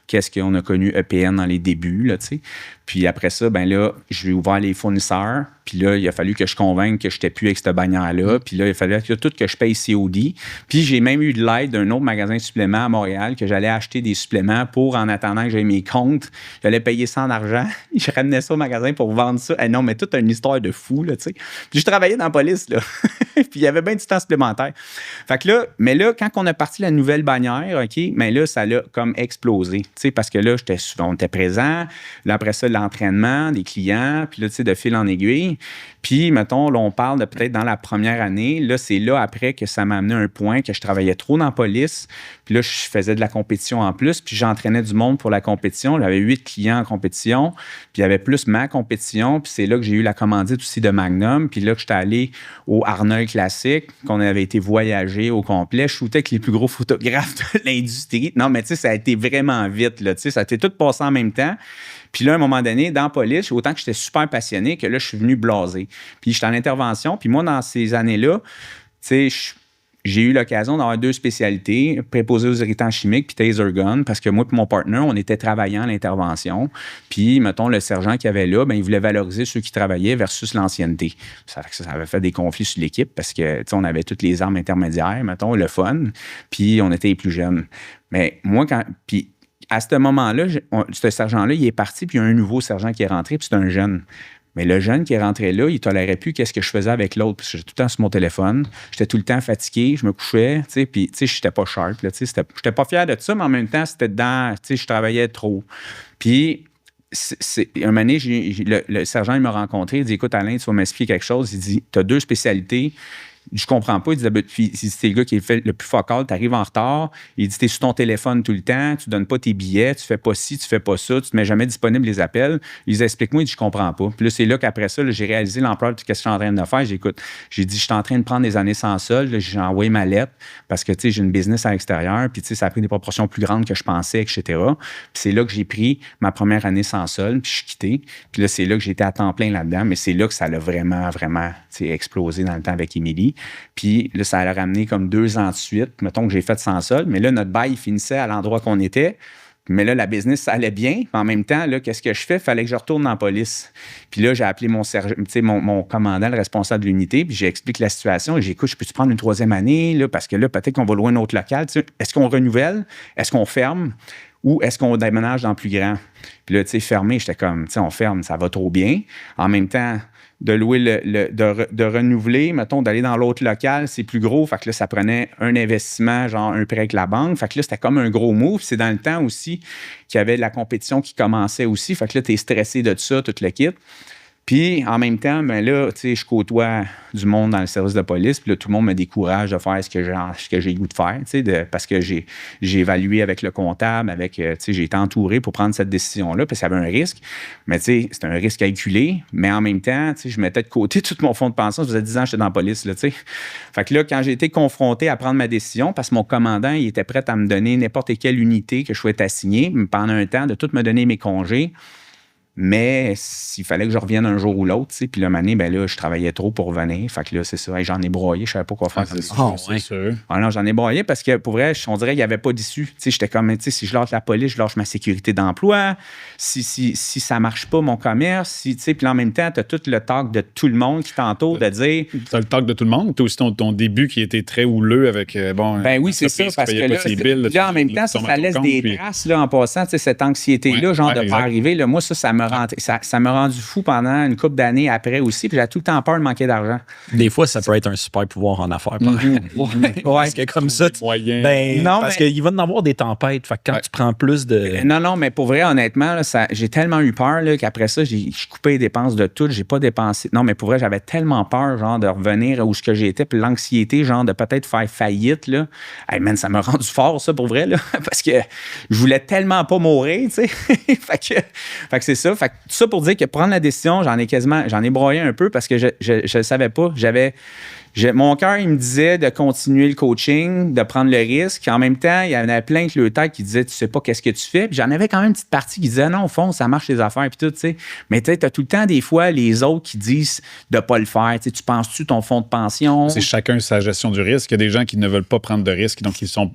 qu'est-ce qu'on a connu EPN dans les débuts, là, tu sais. Puis après ça, ben là, j'ai ouvert les fournisseurs. Puis là, il a fallu que je convainque que je n'étais plus avec cette bannière-là. Puis là, il fallait que tout que je paye COD. Puis j'ai même eu de l'aide d'un autre magasin de suppléments à Montréal que j'allais acheter des suppléments pour, en attendant que j'aie mes comptes, j'allais payer ça en argent. Je ramenais ça au magasin pour vendre ça. Eh non, mais toute une histoire de fou, là, tu sais. Puis je travaillais dans la police, là. Puis il y avait bien du temps supplémentaire. Fait que là, mais là, quand on a parti la nouvelle bannière, OK, mais là, ça l'a comme explosé. Tu sais, parce que là, on était présent. Là, après ça, l'entraînement des clients. Puis là, tu sais, de fil en aiguille. Puis, mettons, là, on parle de peut-être dans la première année. Là, c'est là, après, que ça m'a amené à un point que je travaillais trop dans la police. Puis là, je faisais de la compétition en plus. Puis j'entraînais du monde pour la compétition. J'avais 8 clients en compétition. Puis il y avait plus ma compétition. Puis c'est là que j'ai eu la commandite aussi de Magnum. Puis là, que j'étais allé au Arnold Classic, qu'on avait été voyager au complet. Je shootais avec les plus gros photographes de l'industrie. Non, mais tu sais, ça a été vraiment vite, là. Tu sais, ça a été tout passé en même temps. Puis là, à un moment donné, dans la police, autant que j'étais super passionné, que là, je suis venu blasé. Puis j'étais en intervention. Puis moi, dans ces années-là, tu sais, j'ai eu l'occasion d'avoir 2 spécialités, préposé aux irritants chimiques puis taser gun, parce que moi et mon partner, on était travaillants à l'intervention. Puis, mettons, le sergent qu'il y avait là, ben, il voulait valoriser ceux qui travaillaient versus l'ancienneté. Ça avait fait des conflits sur l'équipe parce que, tu sais, on avait toutes les armes intermédiaires, mettons, le fun, puis on était les plus jeunes. Mais moi, puis à ce moment-là, ce sergent-là, il est parti, puis il y a un nouveau sergent qui est rentré, puis c'est un jeune. Mais le jeune qui est rentré là, il tolérait plus qu'est-ce que je faisais avec l'autre, parce que j'étais tout le temps sur mon téléphone, j'étais tout le temps fatigué, je me couchais, tu sais, puis tu sais, j'étais pas sharp, là, tu sais, j'étais pas fier de ça, mais en même temps, c'était dedans, tu sais, je travaillais trop. Puis, un moment donné, le sergent, il m'a rencontré, il dit, écoute, Alain, tu vas m'expliquer quelque chose, il dit, tu as 2 spécialités. Je comprends pas. Il dit, c'est le gars qui est fait le plus focal, tu arrives en retard. Il dit, tu es sur ton téléphone tout le temps, tu donnes pas tes billets, tu fais pas ci, tu fais pas ça, tu te mets jamais disponible les appels. Il dit, explique-moi, il dit, je comprends pas. Puis là, c'est là qu'après ça, là, j'ai réalisé l'ampleur de ce que je suis en train de faire. J'ai dit, je suis en train de prendre des années sans solde. Là, j'ai envoyé ma lettre parce que, tu sais, j'ai une business à l'extérieur, puis, tu sais, ça a pris des proportions plus grandes que je pensais, etc. Puis c'est là que j'ai pris ma première année sans solde, puis je suis quitté. Puis là, c'est là que j'étais à temps plein là-dedans, mais c'est là que ça l'a vraiment, vraiment, tu sais, explosé dans le temps avec Émilie. Puis là, ça a ramené comme 2 ans de suite. Mettons que j'ai fait sans solde, mais là, notre bail finissait à l'endroit qu'on était. Mais là, la business, ça allait bien. En même temps, là, qu'est-ce que je fais? Il fallait que je retourne dans la police. Puis là, j'ai appelé mon commandant, le responsable de l'unité, puis j'explique la situation. J'ai dit, écoute, peux-tu prendre une 3e année? Là, parce que là, peut-être qu'on va louer un autre local. Tu sais, est-ce qu'on renouvelle? Est-ce qu'on ferme? Ou est-ce qu'on déménage dans le plus grand? Puis là, tu sais, fermé, j'étais comme, tu sais, on ferme, ça va trop bien. En même temps, de louer de renouveler, mettons, d'aller dans l'autre local, c'est plus gros. Fait que là, ça prenait un investissement, genre un prêt avec la banque. Fait que là, c'était comme un gros move. C'est dans le temps aussi qu'il y avait de la compétition qui commençait aussi. Fait que là, t'es stressé de ça, tout le kit. Puis, en même temps, ben là, tu sais, je côtoie du monde dans le service de police, puis là, tout le monde me décourage de faire ce que j'ai le goût de faire, tu sais, parce que j'ai évalué avec le comptable, tu sais, j'ai été entouré pour prendre cette décision-là, parce qu'il y avait un risque. Mais, tu sais, c'était un risque calculé, mais en même temps, tu sais, je mettais de côté tout mon fonds de pension. Ça faisait 10 ans que j'étais dans la police, là, tu sais. Fait que là, quand j'ai été confronté à prendre ma décision, parce que mon commandant, il était prêt à me donner n'importe quelle unité que je souhaitais assigner, pendant un temps, de tout me donner mes congés. Mais s'il fallait que je revienne un jour ou l'autre, tu sais, puis là, mané, ben là, je travaillais trop pour revenir. Fait que là, c'est ça. Hey, j'en ai broyé, je savais pas quoi faire. C'est sûr. Ah non, j'en ai broyé parce que, pour vrai, on dirait qu'il n'y avait pas d'issue. Tu sais, j'étais comme, tu sais, si je lâche la police, je lâche ma sécurité d'emploi. Si ça marche pas, mon commerce, tu sais, puis en même temps, tu as tout le talk de tout le monde qui t'entoure de dire... Tu as le talk de tout le monde. Tu as aussi ton début qui était très houleux avec, Ben oui, c'est ça, parce que là, en même temps, ça laisse des traces, là, en passant, tu sais, cette anxiété-là, de pas arriver. Là, moi, ça m'a rendu fou pendant une couple d'années après aussi, puis j'ai tout le temps peur de manquer d'argent. Des fois, ça peut être un super pouvoir en affaires. Parce que comme ça, parce qu'il va y en avoir des tempêtes. Fait que quand tu prends plus de... Non, mais pour vrai, honnêtement, là, j'ai tellement eu peur là, qu'après ça, j'ai coupé les dépenses de tout. J'ai pas dépensé. Non, mais pour vrai, j'avais tellement peur, genre, de revenir où ce que j'étais, puis l'anxiété, genre, de peut-être faire faillite, là. Hey, man, ça m'a rendu fort, ça, pour vrai, là, parce que je voulais tellement pas mourir, tu sais. fait que c'est ça. Fait que tout ça pour dire que prendre la décision, j'en ai broyé un peu parce que je savais pas. Mon cœur, il me disait de continuer le coaching, de prendre le risque. En même temps, il y en avait plein que le tête qui disait tu sais pas qu'est-ce que tu fais. Puis j'en avais quand même une petite partie qui disait non, au fond, ça marche les affaires puis tout, tu sais. Mais tu as tout le temps des fois les autres qui disent de pas le faire. Tu penses-tu ton fonds de pension? C'est chacun sa gestion du risque. Il y a des gens qui ne veulent pas prendre de risques, donc ils sont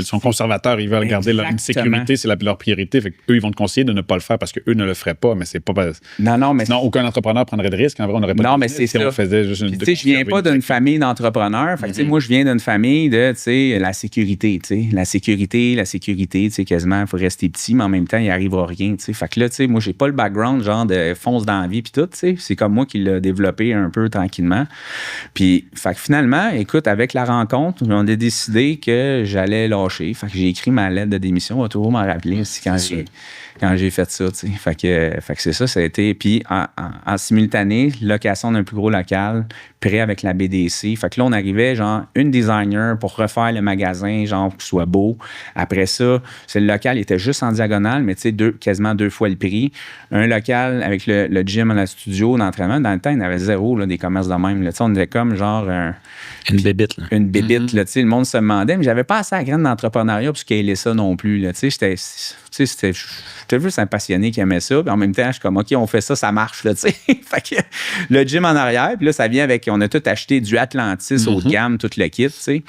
sont conservateurs, ils veulent garder une sécurité, c'est leur priorité. Fait eux, ils vont te conseiller de ne pas le faire parce qu'eux ne le feraient pas, mais c'est pas. Non, mais sinon, aucun entrepreneur prendrait de risque. En vrai, on n'aurait pas non, mais c'est ça. On faisait juste une. Tu sais, je viens pas d'une famille d'entrepreneurs. Fait que, moi, je viens d'une famille de, tu sais, la sécurité, tu sais. La sécurité, tu sais, quasiment, il faut rester petit, mais en même temps, il n'arrivera rien, tu sais. Fait que là, tu sais, moi, j'ai pas le background, genre, de fonce dans la vie puis tout, tu sais. C'est comme moi qui l'ai développé un peu tranquillement. Puis, fait que finalement, écoute, avec la rencontre, on a décidé que j'allais lâcher. Fait que j'ai écrit ma lettre de démission. On va toujours m'en rappeler aussi quand j'ai fait ça, tu sais. Fait que c'est ça, ça a été... Puis, en simultané, location d'un plus gros local, prêt avec la BDC. Fait que là, on arrivait, genre, une designer pour refaire le magasin, genre, pour qu'il soit beau. Après ça, le local était juste en diagonale, mais tu sais, quasiment 2 fois le prix. Un local avec le gym à la studio d'entraînement. Dans le temps, il y en avait 0, là, des commerces de même. Tu sais, on était comme, genre... une bébite, là. Une bébite, là, tu sais. Le monde se demandait, mais j'avais pas assez à graine d'entrepreneuriat pour scaler ça non plus, là. Tu sais, j'étais juste un passionné qui aimait ça. Puis en même temps, je suis comme, OK, on fait ça, ça marche, là, tu sais. Fait que le gym en arrière, puis là, ça vient avec, on a tout acheté du Atlantis haut de gamme, tout le kit, tu sais.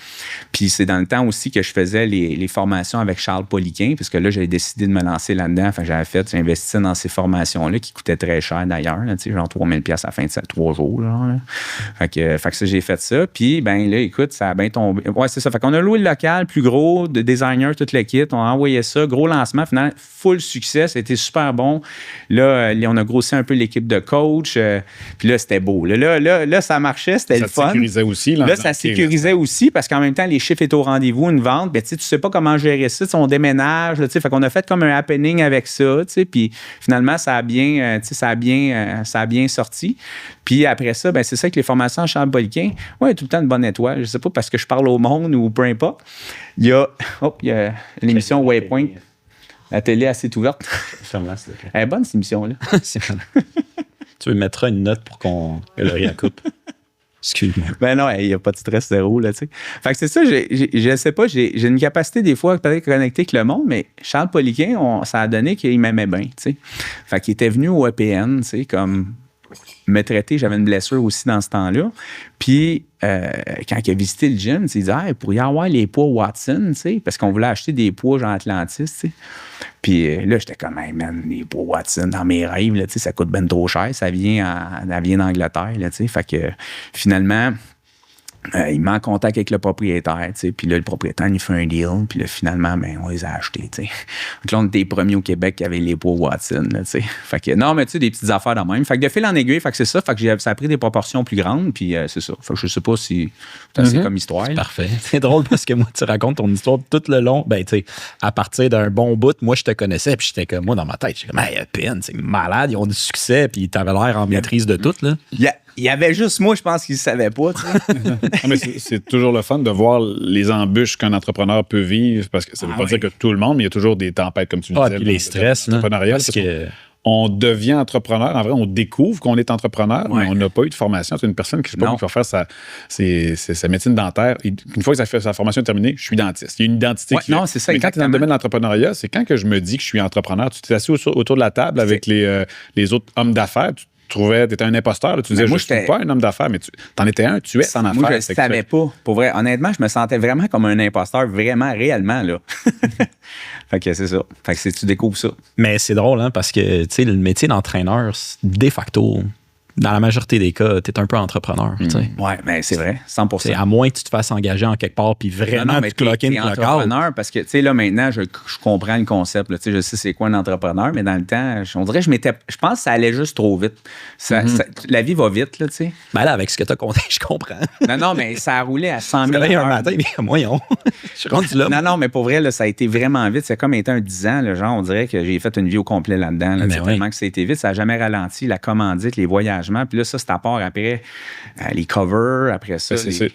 Puis c'est dans le temps aussi que je faisais les formations avec Charles Poliquin, parce que là, j'avais décidé de me lancer là-dedans. Fait que j'ai investi dans ces formations-là qui coûtaient très cher d'ailleurs, là, tu sais, genre 3000$ à la fin de 3 jours, genre, là. Fait que ça, j'ai fait ça. Puis, ben là, écoute, ça a bien tombé. Ouais, c'est ça. Fait qu'on a loué le local, plus gros, de designer, tout le kit. On a envoyé ça, gros lancement, finalement, full succès. Ça a été super bon. Là, on a grossi un peu l'équipe de coach. Puis là, c'était beau. Là, ça marchait, c'était le fun. Ça sécurisait aussi. Là, ça sécurisait aussi parce qu'en même temps, les chiffres étaient au rendez-vous, une vente. Ben, tu sais pas comment gérer ça. On déménage. Là, fait qu'on a fait comme un happening avec ça. Puis finalement, ça a bien sorti. Puis après ça, ben, c'est ça que les formations en Charles Poliquin, ouais, tout le temps une bonne étoile. Je sais pas parce que je parle au monde ou peu importe. Il y a l'émission Waypoint. La télé assez ouverte. Elle est bonne, cette émission-là. Tu veux mettre une note pour qu'on le réaccoupe? Excuse-moi. Ben non, il n'y a pas de stress zéro, là, tu sais. Fait que c'est ça, je sais pas, j'ai une capacité des fois peut-être connecter avec le monde, mais Charles Poliquin, ça a donné qu'il m'aimait bien, tu sais. Fait qu'il était venu au EPN, tu sais, comme me traiter, j'avais une blessure aussi dans ce temps-là. Puis, quand il a visité le gym, il disait pour y avoir les poids Watson, tu sais, parce qu'on voulait acheter des poids genre Atlantis, tu sais. Puis là, j'étais comme, hey man, les poids Watson, dans mes rêves, là, tu sais, ça coûte ben trop cher, ça vient d'Angleterre, là, tu sais. Fait que finalement, il met en contact avec le propriétaire, tu sais, puis là, le propriétaire, il fait un deal, puis là, finalement, ben, on les a achetés, tu sais. Donc là, on était les premiers au Québec qui avaient les pots Watson, là, tu sais. Fait que, non, mais tu sais, des petites affaires de même. Fait que de fil en aiguille, fait que c'est ça. Fait que ça a pris des proportions plus grandes, puis c'est ça. Fait que je sais pas si c'est assez comme histoire. C'est parfait. C'est drôle parce que moi, tu racontes ton histoire tout le long. Ben, tu sais, à partir d'un bon bout, moi, je te connaissais, puis j'étais comme, moi, dans ma tête, j'étais comme, hey, PN, c'est malade, ils ont du succès, puis t'avais l'air en maîtrise de tout, là. Il y avait juste moi, je pense qu'il ne savait pas. Mais c'est toujours le fun de voir les embûches qu'un entrepreneur peut vivre, parce que ça ne veut pas dire que tout le monde, mais il y a toujours des tempêtes, comme tu le disais. Puis les stress, là. Parce que on devient entrepreneur. En vrai, on découvre qu'on est entrepreneur, mais on n'a pas eu de formation. C'est une personne qui, je sais pas, qui va faire sa médecine dentaire. Une fois que sa formation est terminée, je suis dentiste. Il y a une identité qui non, c'est ça. Mais quand tu es dans le domaine de l'entrepreneuriat, c'est quand que je me dis que je suis entrepreneur. Tu t'es assis autour de la table avec les autres hommes d'affaires. Tu étais un imposteur. Là, tu disais, je ne suis pas un homme d'affaires, mais tu en étais un, tu es en affaires. Moi, je ne savais pas. Pour vrai, honnêtement, je me sentais vraiment comme un imposteur, vraiment, réellement, là. Fait que c'est ça. Fait que tu découvres ça. Mais c'est drôle, hein, parce que, tu sais, le métier d'entraîneur, de facto, dans la majorité des cas, tu es un peu entrepreneur. Oui, mais c'est vrai, 100%. T'sais, à moins que tu te fasses engager en quelque part puis vraiment tu clock in, clock entrepreneur parce que, tu sais, là, maintenant, je comprends le concept. Là, je sais c'est quoi un entrepreneur, mais dans le temps, on dirait que je pense que ça allait juste trop vite. La vie va vite, là, tu sais. Ben là, avec ce que tu as compté, je comprends. Non, mais ça a roulé à 100 000 un matin, mais moyen. Je suis rendu là. Non, mais pour vrai, là, ça a été vraiment vite. C'est comme étant un 10 ans, là, genre, on dirait que j'ai fait une vie au complet là-dedans. Là, tellement que ça a été vite, ça n'a jamais ralenti. La commandite, les voyagements. Puis là, ça, c'est à part après les covers, après ça. C'est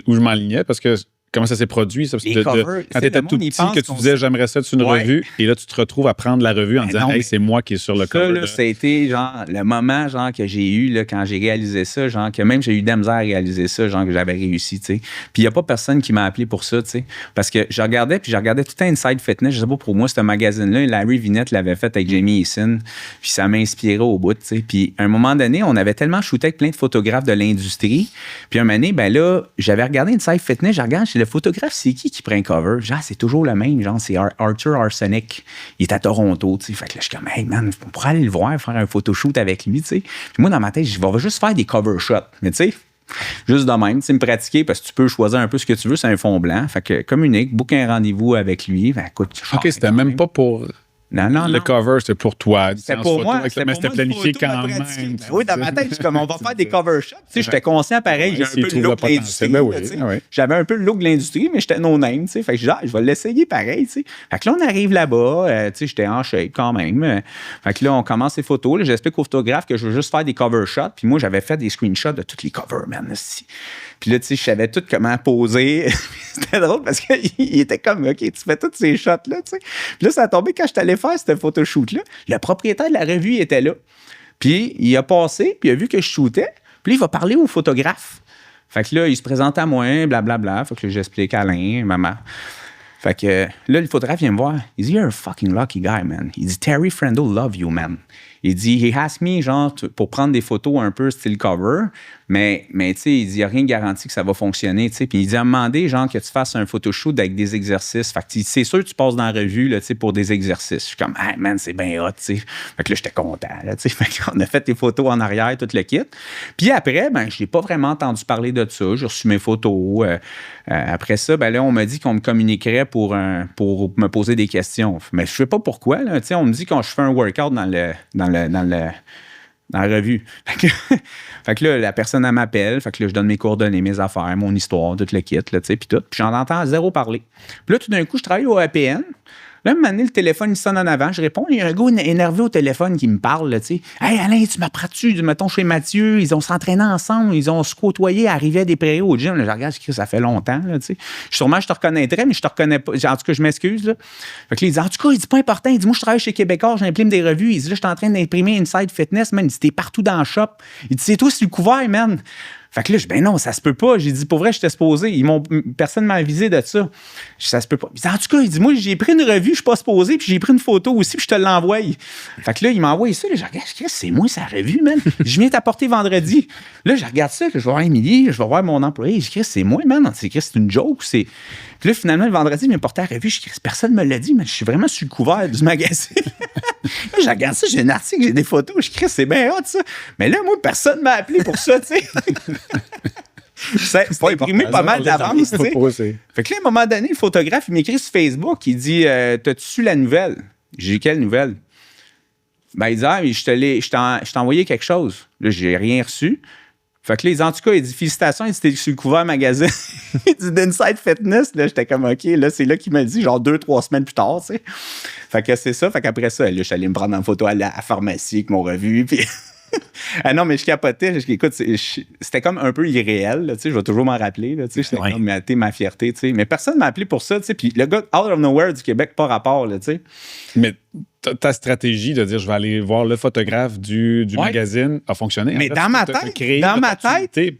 où je m'enlignais parce que comment ça s'est produit, ça? Quand tu étais tout petit, que tu disais j'aimerais ça sur une revue, et là, tu te retrouves à prendre la revue en disant hey, c'est moi qui est sur le cover. Là, ça a été genre le moment genre, que j'ai eu là, quand j'ai réalisé ça, genre que même j'ai eu de la misère à réaliser ça, genre que j'avais réussi, tu sais. Puis il n'y a pas personne qui m'a appelé pour ça, tu sais. Parce que je regardais tout un Inside Fitness, je sais pas pour moi, ce magazine-là, Larry Vinette l'avait fait avec Jamie Eason, puis ça m'a inspiré au bout, tu sais. Puis à un moment donné, on avait tellement shooté avec plein de photographes de l'industrie, puis un moment donné, ben là, j'avais regardé Inside Fitness, je regarde chez le photographe, c'est qui prend un cover? Genre, c'est toujours le même, genre, c'est Arthur Arsenic. Il est à Toronto, tu sais. Fait que là, je suis comme, hey man, on pourrait aller le voir, faire un photoshoot avec lui, tu sais. Puis moi, dans ma tête, je vais juste faire des cover shots. Mais tu sais, juste de même, tu sais, me pratiquer parce que tu peux choisir un peu ce que tu veux, c'est un fond blanc. Fait que communique, book un rendez-vous avec lui. Ben, écoute, OK, c'était même pas pour. Non. Le cover, c'était pour toi. C'était pour moi. Mais c'était planifié quand même. Ben oui, dans ma tête, je suis comme, on va faire des cover shots. Tu sais, j'étais conscient, pareil, j'ai un peu le look de l'industrie. J'avais un peu le look de l'industrie, mais j'étais no-name, tu sais. Fait que je vais l'essayer pareil, tu sais. Fait que là, on arrive là-bas, tu sais, j'étais en shape quand même. Fait que là, on commence les photos. Là, j'explique au photographe que je veux juste faire des cover shots. Puis moi, j'avais fait des screenshots de tous les covers, man. Puis là, tu sais, je savais tout comment poser. C'était drôle parce qu'il était comme, OK, tu fais tous ces shots-là, tu sais. Puis là, ça a tombé quand je t'allais faire ce photoshoot-là. Le propriétaire de la revue, il était là. Puis il a passé, puis il a vu que je shootais. Puis là, il va parler au photographe. Fait que là, il se présente à moi, blablabla. Fait que j'explique à Alain, maman. Fait que là, le photographe vient me voir. Il dit, you're a fucking lucky guy, man. Il dit, Terry Friendle love you, man. Il dit, he asked me, genre, pour prendre des photos un peu style cover, mais tu sais, il dit, il n'y a rien de garanti que ça va fonctionner, tu sais. Puis il dit, à un moment donné, genre, que tu fasses un photoshoot avec des exercices. Fait que c'est sûr que tu passes dans la revue, là, tu sais, pour des exercices. Je suis comme, hey, man, c'est bien hot, tu sais. Fait que là, j'étais content, là, tu sais. Fait qu'on a fait des photos en arrière, tout le kit. Puis après, ben, je n'ai pas vraiment entendu parler de ça. J'ai reçu mes photos. Après ça, ben là, on m'a dit qu'on me communiquerait pour me poser des questions. Mais je ne sais pas pourquoi, là. Tu sais, on me dit quand je fais un workout dans la revue. Fait que là, la personne, elle m'appelle. Fait que là, je donne mes coordonnées, mes affaires, mon histoire, tout le kit, là, tu sais, puis tout. Puis j'en entends zéro parler. Puis là, tout d'un coup, je travaille au APN. Là, un moment donné, le téléphone, il sonne en avant. Je réponds. Il y a un gars énervé au téléphone qui me parle, là, tu sais. Hey, Alain, tu m'apprends-tu? Mettons, chez Mathieu, ils ont s'entraîné ensemble. Ils ont se côtoyé à Rivière des Prairies au gym. Là, je regarde, ça fait longtemps, là, tu sais. Sûrement, je te reconnaîtrais, mais je te reconnais pas. En tout cas, je m'excuse, là. Fait que là, il dit, en tout cas, il dit pas important. Il dit, moi, je travaille chez Québécois, j'imprime des revues. Il dit, là, je suis en train d'imprimer Inside Fitness, man. Il dit, t'es partout dans le shop. Il dit, c'est toi, c'est le couvert, man. Fait que là, je dis, ben non, ça se peut pas. J'ai dit, pour vrai, j'étais supposé. Personne ne m'a avisé de ça. Je dis, ça se peut pas. Il dit, en tout cas, il dit, moi, j'ai pris une revue, je suis pas supposé, puis j'ai pris une photo aussi, puis je te l'envoie. Fait que là, il m'envoie ça. Là, je regarde, c'est moi, sa revue, man. Je viens t'apporter vendredi. Là, je regarde ça, là, je vais voir Émilie, je vais voir mon employé. Je dis, c'est moi, man. C'est une joke. Puis là, finalement, le vendredi, il m'a porté la revue. Je dis, personne ne me l'a dit, mais je suis vraiment sur le couvert du magazine. Là, je regarde ça, j'ai un article, j'ai des photos. Je dis, c'est bien hot, ça. Mais là, moi, personne ne m'a appelé pour ça, tu sais. C'est imprimé pas mal d'avance, tu sais. Fait que là, à un moment donné, le photographe, il m'écrit sur Facebook, il dit t'as-tu su la nouvelle? J'ai dit quelle nouvelle? Ben, il dit je t'ai envoyé quelque chose. Là, j'ai rien reçu. Fait que là, en tout cas, il dit félicitations, il dit sur le couvert magazine. Il dit d'Inside Fitness. Là, j'étais comme OK, là, c'est là qu'il m'a dit, genre 2-3 semaines plus tard, tu sais. Fait que c'est ça. Fait qu'après ça, là, je suis allé me prendre en photo à la pharmacie avec mon revue. Puis. Ah non, mais je capotais. Écoute, c'était comme un peu irréel. Là, je vais toujours m'en rappeler. Là, j'étais comme ma fierté. T'sais. Mais personne ne m'a appelé pour ça. Puis le gars, out of nowhere du Québec, pas rapport. Là, mais ta stratégie de dire je vais aller voir le photographe du magazine a fonctionné. Mais dans ma tête,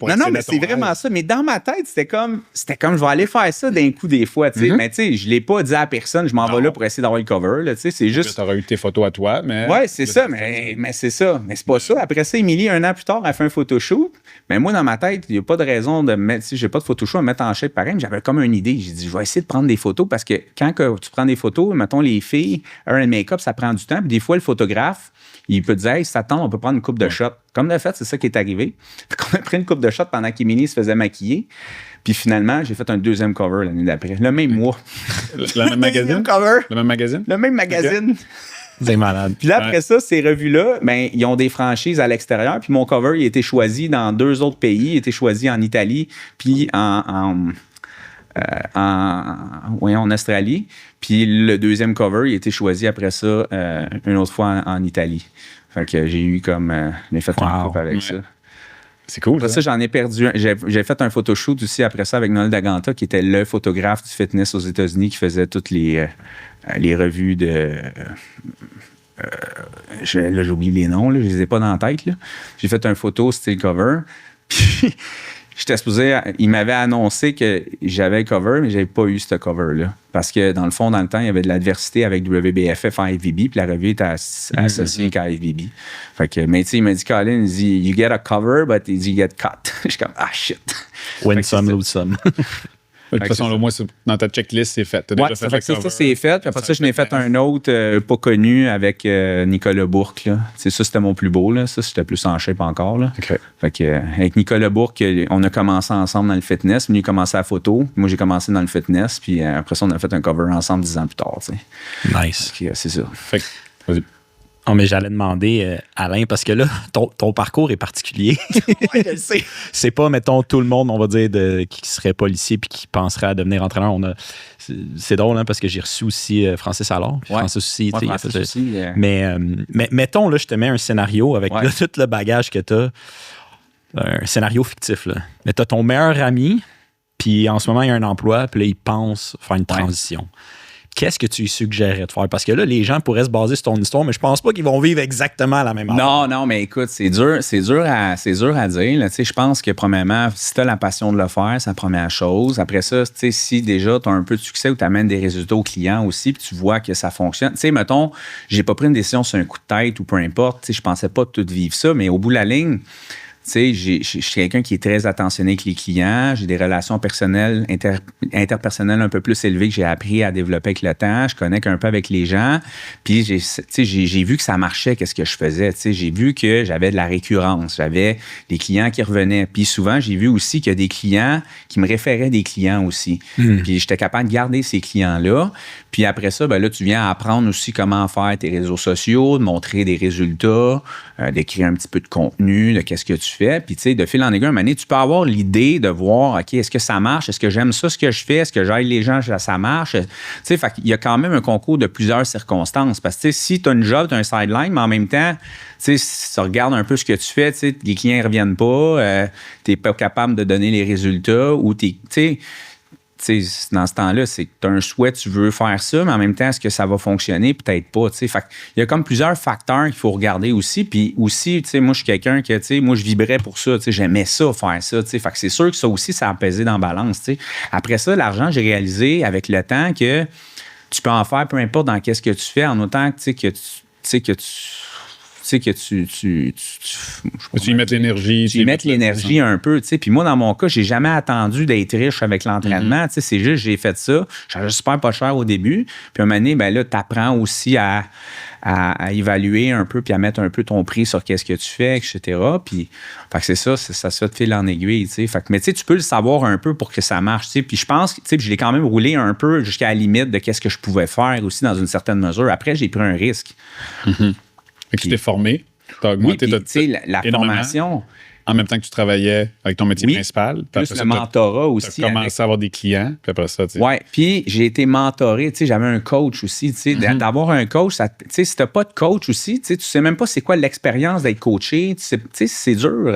non, mais c'est vraiment ça. Mais dans ma tête, c'était comme je vais aller faire ça d'un coup des fois. Mais tu sais, je l'ai pas dit à personne. Je m'en vais là pour essayer d'avoir le cover. Là, c'est juste. Tu auras eu tes photos à toi, mais. Ouais, c'est ça. Mais c'est ça. Mais c'est pas ça. Après ça, Émilie, 1 an plus tard, elle fait un photoshoot. Mais moi, dans ma tête, il n'y a pas de raison de mettre. Si j'ai pas de photoshoot à mettre en shape pareil, mais j'avais comme une idée. J'ai dit, je vais essayer de prendre des photos parce que quand tu prends des photos, mettons les filles, un make-up, ça prend du temps. Puis des fois, le photographe, il peut dire, hey, si ça tente, on peut prendre une coupe de shots. Comme de fait, c'est ça qui est arrivé. On a pris une coupe de shots pendant qu'Émilie se faisait maquiller. Puis finalement, j'ai fait un 2e cover l'année d'après. Le même mois. Le même magazine? Cover. Le même magazine? Le même magazine. Okay. C'est malade. Puis là, après ça, ces revues-là, ben, ils ont des franchises à l'extérieur. Puis mon cover, il a été choisi dans 2 autres pays. Il a été choisi en Italie, puis en Australie. Puis le 2e cover, il a été choisi après ça une autre fois en Italie. Fait que j'ai eu comme... j'ai fait un couple avec ça. C'est cool. Après ça, j'en ai perdu. J'ai fait un photoshoot aussi après ça avec Noël Daganta, qui était le photographe du fitness aux États-Unis, qui faisait toutes les revues de... là, j'oublie les noms, là, je les ai pas dans la tête. Là. J'ai fait un photo, c'était le cover. Puis... J'étais supposé, il m'avait annoncé que j'avais le cover, mais j'avais pas eu ce cover-là. Parce que dans le fond, dans le temps, il y avait de l'adversité avec WBFF en IFBB, puis la revue était associée avec IFBB. Fait que, mais tu sais, il m'a dit, Colin, il dit, you get a cover, but il dit, you get cut. Je suis comme, shit. Win some, lose some. De toute façon, au moins, dans ta checklist, c'est fait. Ouais, ça c'est fait. Puis après ça, je n'ai fait un autre pas connu avec Nicolas Bourque. Là. Ça, c'était mon plus beau. Là. Ça, c'était plus en shape encore. Là. Okay. Fait que, avec Nicolas Bourque, on a commencé ensemble dans le fitness. Lui, il a commencé à la photo. Moi, j'ai commencé dans le fitness. Puis après ça, on a fait un cover ensemble 10 ans plus tard. T'sais. Nice. C'est ça. Fait que, vas-y. Oh, mais j'allais demander, Alain, parce que là, ton parcours est particulier. Oui, je le sais. C'est pas, mettons, tout le monde, on va dire, qui serait policier puis qui penserait à devenir entraîneur. C'est drôle, hein, parce que j'ai reçu aussi Francis Allard. Ouais. Francis aussi. Ouais, Francis aussi mais mettons, là, je te mets un scénario avec là, tout le bagage que tu as. Un scénario fictif, là. Mais tu as ton meilleur ami, puis en ce moment, il a un emploi, puis là, il pense faire une transition. Qu'est-ce que tu lui suggérerais de faire? Parce que là, les gens pourraient se baser sur ton histoire, mais je pense pas qu'ils vont vivre exactement la même affaire. Non, mais écoute, c'est dur à dire. Là. Je pense que, premièrement, si tu as la passion de le faire, c'est la première chose. Après ça, si déjà tu as un peu de succès ou tu amènes des résultats aux clients aussi, puis tu vois que ça fonctionne. Mettons, j'ai pas pris une décision sur un coup de tête ou peu importe. Je pensais pas tout vivre ça, mais au bout de la ligne, je suis quelqu'un qui est très attentionné avec les clients. J'ai des relations personnelles, interpersonnelles un peu plus élevées que j'ai appris à développer avec le temps. Je connecte un peu avec les gens. Puis, j'ai vu que ça marchait, qu'est-ce que je faisais. J'ai vu que j'avais de la récurrence. J'avais des clients qui revenaient. Puis souvent, j'ai vu aussi qu'il y a des clients qui me référaient des clients aussi. Puis j'étais capable de garder ces clients-là. Puis après ça, ben là, tu viens apprendre aussi comment faire tes réseaux sociaux, de montrer des résultats, d'écrire un petit peu de contenu, de qu'est-ce que tu fais. Puis, tu sais, de fil en aiguille, un moment donné, tu peux avoir l'idée de voir, OK, est-ce que ça marche? Est-ce que j'aime ça, ce que je fais? Est-ce que j'aide les gens, ça marche? Tu sais, fait qu'il y a quand même un concours de plusieurs circonstances. Parce que, tu sais, si tu as une job, tu as un sideline, mais en même temps, tu sais, si tu regardes un peu ce que tu fais, tu sais, les clients ne reviennent pas, tu n'es pas capable de donner les résultats ou tu sais, dans ce temps-là, c'est que tu as un souhait, tu veux faire ça, mais en même temps, est-ce que ça va fonctionner? Peut-être pas. Fait il y a comme plusieurs facteurs qu'il faut regarder aussi. Puis aussi, moi, je suis quelqu'un que, moi, je vibrais pour ça. J'aimais ça, faire ça. Fait que c'est sûr que ça aussi, ça a pesé dans la balance. T'sais. Après ça, l'argent, j'ai réalisé avec le temps que tu peux en faire peu importe dans qu'est-ce que tu fais, en autant que tu y mets de l'énergie. Tu y mets de l'énergie un peu, tu sais. Puis moi, dans mon cas, j'ai jamais attendu d'être riche avec l'entraînement. Tu sais, c'est juste, j'ai fait ça. J'avais super pas cher au début. Puis à un moment donné, ben là, tu apprends aussi à à évaluer un peu, puis à mettre un peu ton prix sur qu'est-ce que tu fais, etc. Puis, fait que c'est ça se fait de fil en aiguille, tu sais. Fait que, mais tu sais, tu peux le savoir un peu pour que ça marche, tu sais. Puis je pense, tu sais, je l'ai quand même roulé un peu jusqu'à la limite de qu'est-ce que je pouvais faire aussi dans une certaine mesure. Après, j'ai pris un risque. Fait que tu t'es formé, tu as augmenté tu sais, la formation... En même temps que tu travaillais avec ton métier principal. Plus le mentorat aussi. Tu as commencé à avoir des clients, puis après ça, tu sais. Oui, puis j'ai été mentoré. Tu sais, j'avais un coach aussi. Tu sais, d'avoir un coach, tu sais, si tu n'as pas de coach aussi, tu sais même pas c'est quoi l'expérience d'être coaché. Tu sais, c'est dur.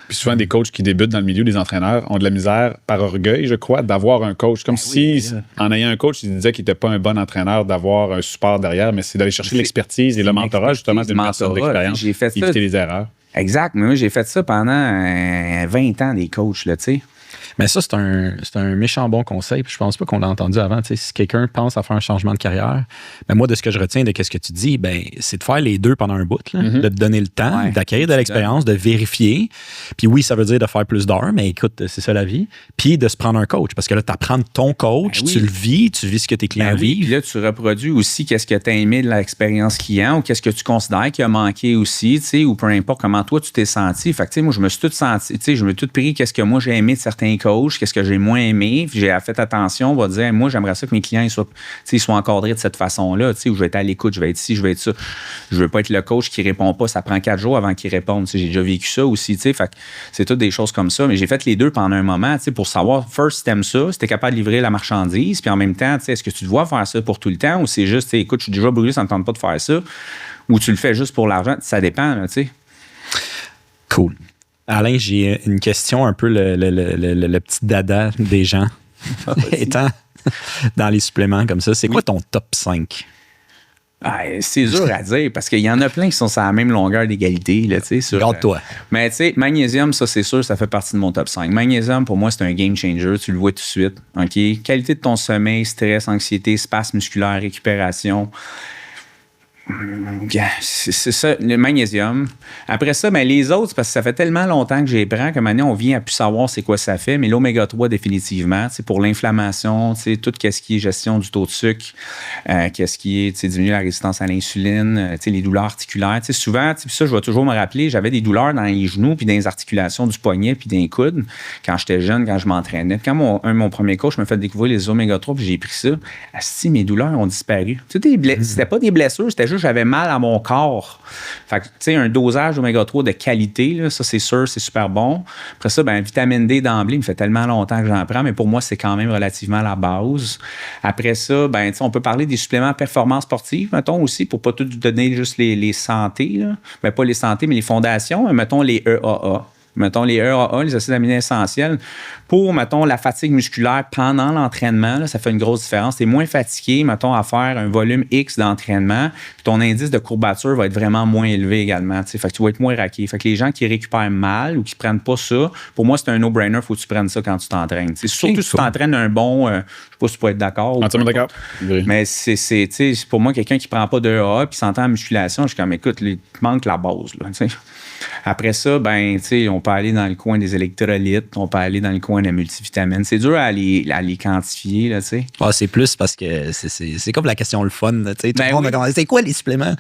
Puis souvent, des coachs qui débutent dans le milieu des entraîneurs ont de la misère, par orgueil, je crois, d'avoir un coach. Comme si, en ayant un coach, il disait qu'il n'était pas un bon entraîneur d'avoir un support derrière, mais c'est d'aller chercher l'expertise et le mentorat, justement, d'une personne d'expérience. J'ai fait ça. Éviter les erreurs. Exact. Mais moi, j'ai fait ça pendant 20 ans, des coachs, là, tu sais. Mais ça, c'est un méchant bon conseil. Puis je pense pas qu'on l'a entendu avant. Tu sais, si quelqu'un pense à faire un changement de carrière, ben moi, de ce que je retiens de ce que tu dis, ben c'est de faire les deux pendant un bout, là, de te donner le temps, d'acquérir de l'expérience, de vérifier. Puis oui, ça veut dire de faire plus d'heures, mais écoute, c'est ça la vie. Puis de se prendre un coach. Parce que là, tu apprends ton coach, tu le vis, tu vis ce que tes clients vivent. Puis là, tu reproduis aussi qu'est-ce que tu as aimé de l'expérience client ou qu'est-ce que tu considères qu'il a manqué aussi, tu sais, ou peu importe comment toi, tu t'es senti. Fait que, tu sais, moi, je me suis tout senti, tu sais, je me suis tout pris qu'est-ce que moi, j'ai aimé de certains coachs, qu'est-ce que j'ai moins aimé, puis j'ai fait attention, on va dire, moi, j'aimerais ça que mes clients soient encadrés de cette façon-là, où je vais être à l'écoute, je vais être ici, je vais être ça. Je veux pas être le coach qui répond pas, ça prend 4 jours avant qu'il réponde. J'ai déjà vécu ça aussi, fait que c'est toutes des choses comme ça, mais j'ai fait les deux pendant un moment, pour savoir, first, si t'aimes ça, si t'es capable de livrer la marchandise, puis en même temps, est-ce que tu dois faire ça pour tout le temps, ou c'est juste, écoute, je suis déjà brûlé, ça ne me tente pas de faire ça, ou tu le fais juste pour l'argent, ça dépend, tu sais. Cool. Alain, j'ai une question, un peu le petit dada des gens. Étant dans les suppléments comme ça, c'est quoi ton top 5? C'est dur à dire parce qu'il y en a plein qui sont sur la même longueur d'égalité. Garde-toi. Mais tu sais, magnésium, ça c'est sûr, ça fait partie de mon top 5. Magnésium, pour moi, c'est un game changer. Tu le vois tout de suite. OK? Qualité de ton sommeil, stress, anxiété, spasme musculaire, récupération. C'est ça, le magnésium. Après ça, ben, les autres, parce que ça fait tellement longtemps que j'y prends que maintenant, on vient à plus savoir c'est quoi ça fait. Mais l'oméga 3, définitivement, pour l'inflammation, tout ce qui est gestion du taux de sucre, qu'est-ce qui est diminuer la résistance à l'insuline, les douleurs articulaires. Souvent, ça, je vais toujours me rappeler, j'avais des douleurs dans les genoux, puis dans les articulations du poignet, puis des coudes, quand j'étais jeune, quand je m'entraînais. Quand mon premier coach me fait découvrir les oméga 3, puis j'ai pris ça, mes douleurs ont disparu. C'était pas des blessures, c'était juste j'avais mal à mon corps. Fait que, tu sais, un dosage d'oméga 3 de qualité, là, ça, c'est sûr, c'est super bon. Après ça, ben, vitamine D d'emblée, il me fait tellement longtemps que j'en prends, mais pour moi, c'est quand même relativement la base. Après ça, ben, tu sais, on peut parler des suppléments performance sportive, mettons, aussi, pour pas tout donner juste les santé, là. Ben, pas les santé, mais les fondations. Mettons les EAA. Mettons les EAA, les acides aminés essentiels, pour, mettons, la fatigue musculaire pendant l'entraînement, là, ça fait une grosse différence. Tu es moins fatigué, mettons, à faire un volume X d'entraînement, puis ton indice de courbature va être vraiment moins élevé également. Fait que tu vas être moins raqué. Fait que les gens qui récupèrent mal ou qui prennent pas ça, pour moi, c'est un no-brainer, faut que tu prennes ça quand tu t'entraînes. Surtout si tu t'entraînes un bon, je sais pas si tu peux être d'accord. Entièrement d'accord. Mais c'est pour moi, quelqu'un qui prend pas de EAA puis s'entend en musculation, je suis comme, écoute, il te manque la base, là, t'sais. Après ça, ben, tu sais, on peut aller dans le coin des électrolytes, on peut aller dans le coin des multivitamines. C'est dur à les quantifier, là, tu sais. C'est plus parce que c'est comme la question le fun, tu sais. Tout le monde a demandé, c'est quoi les suppléments?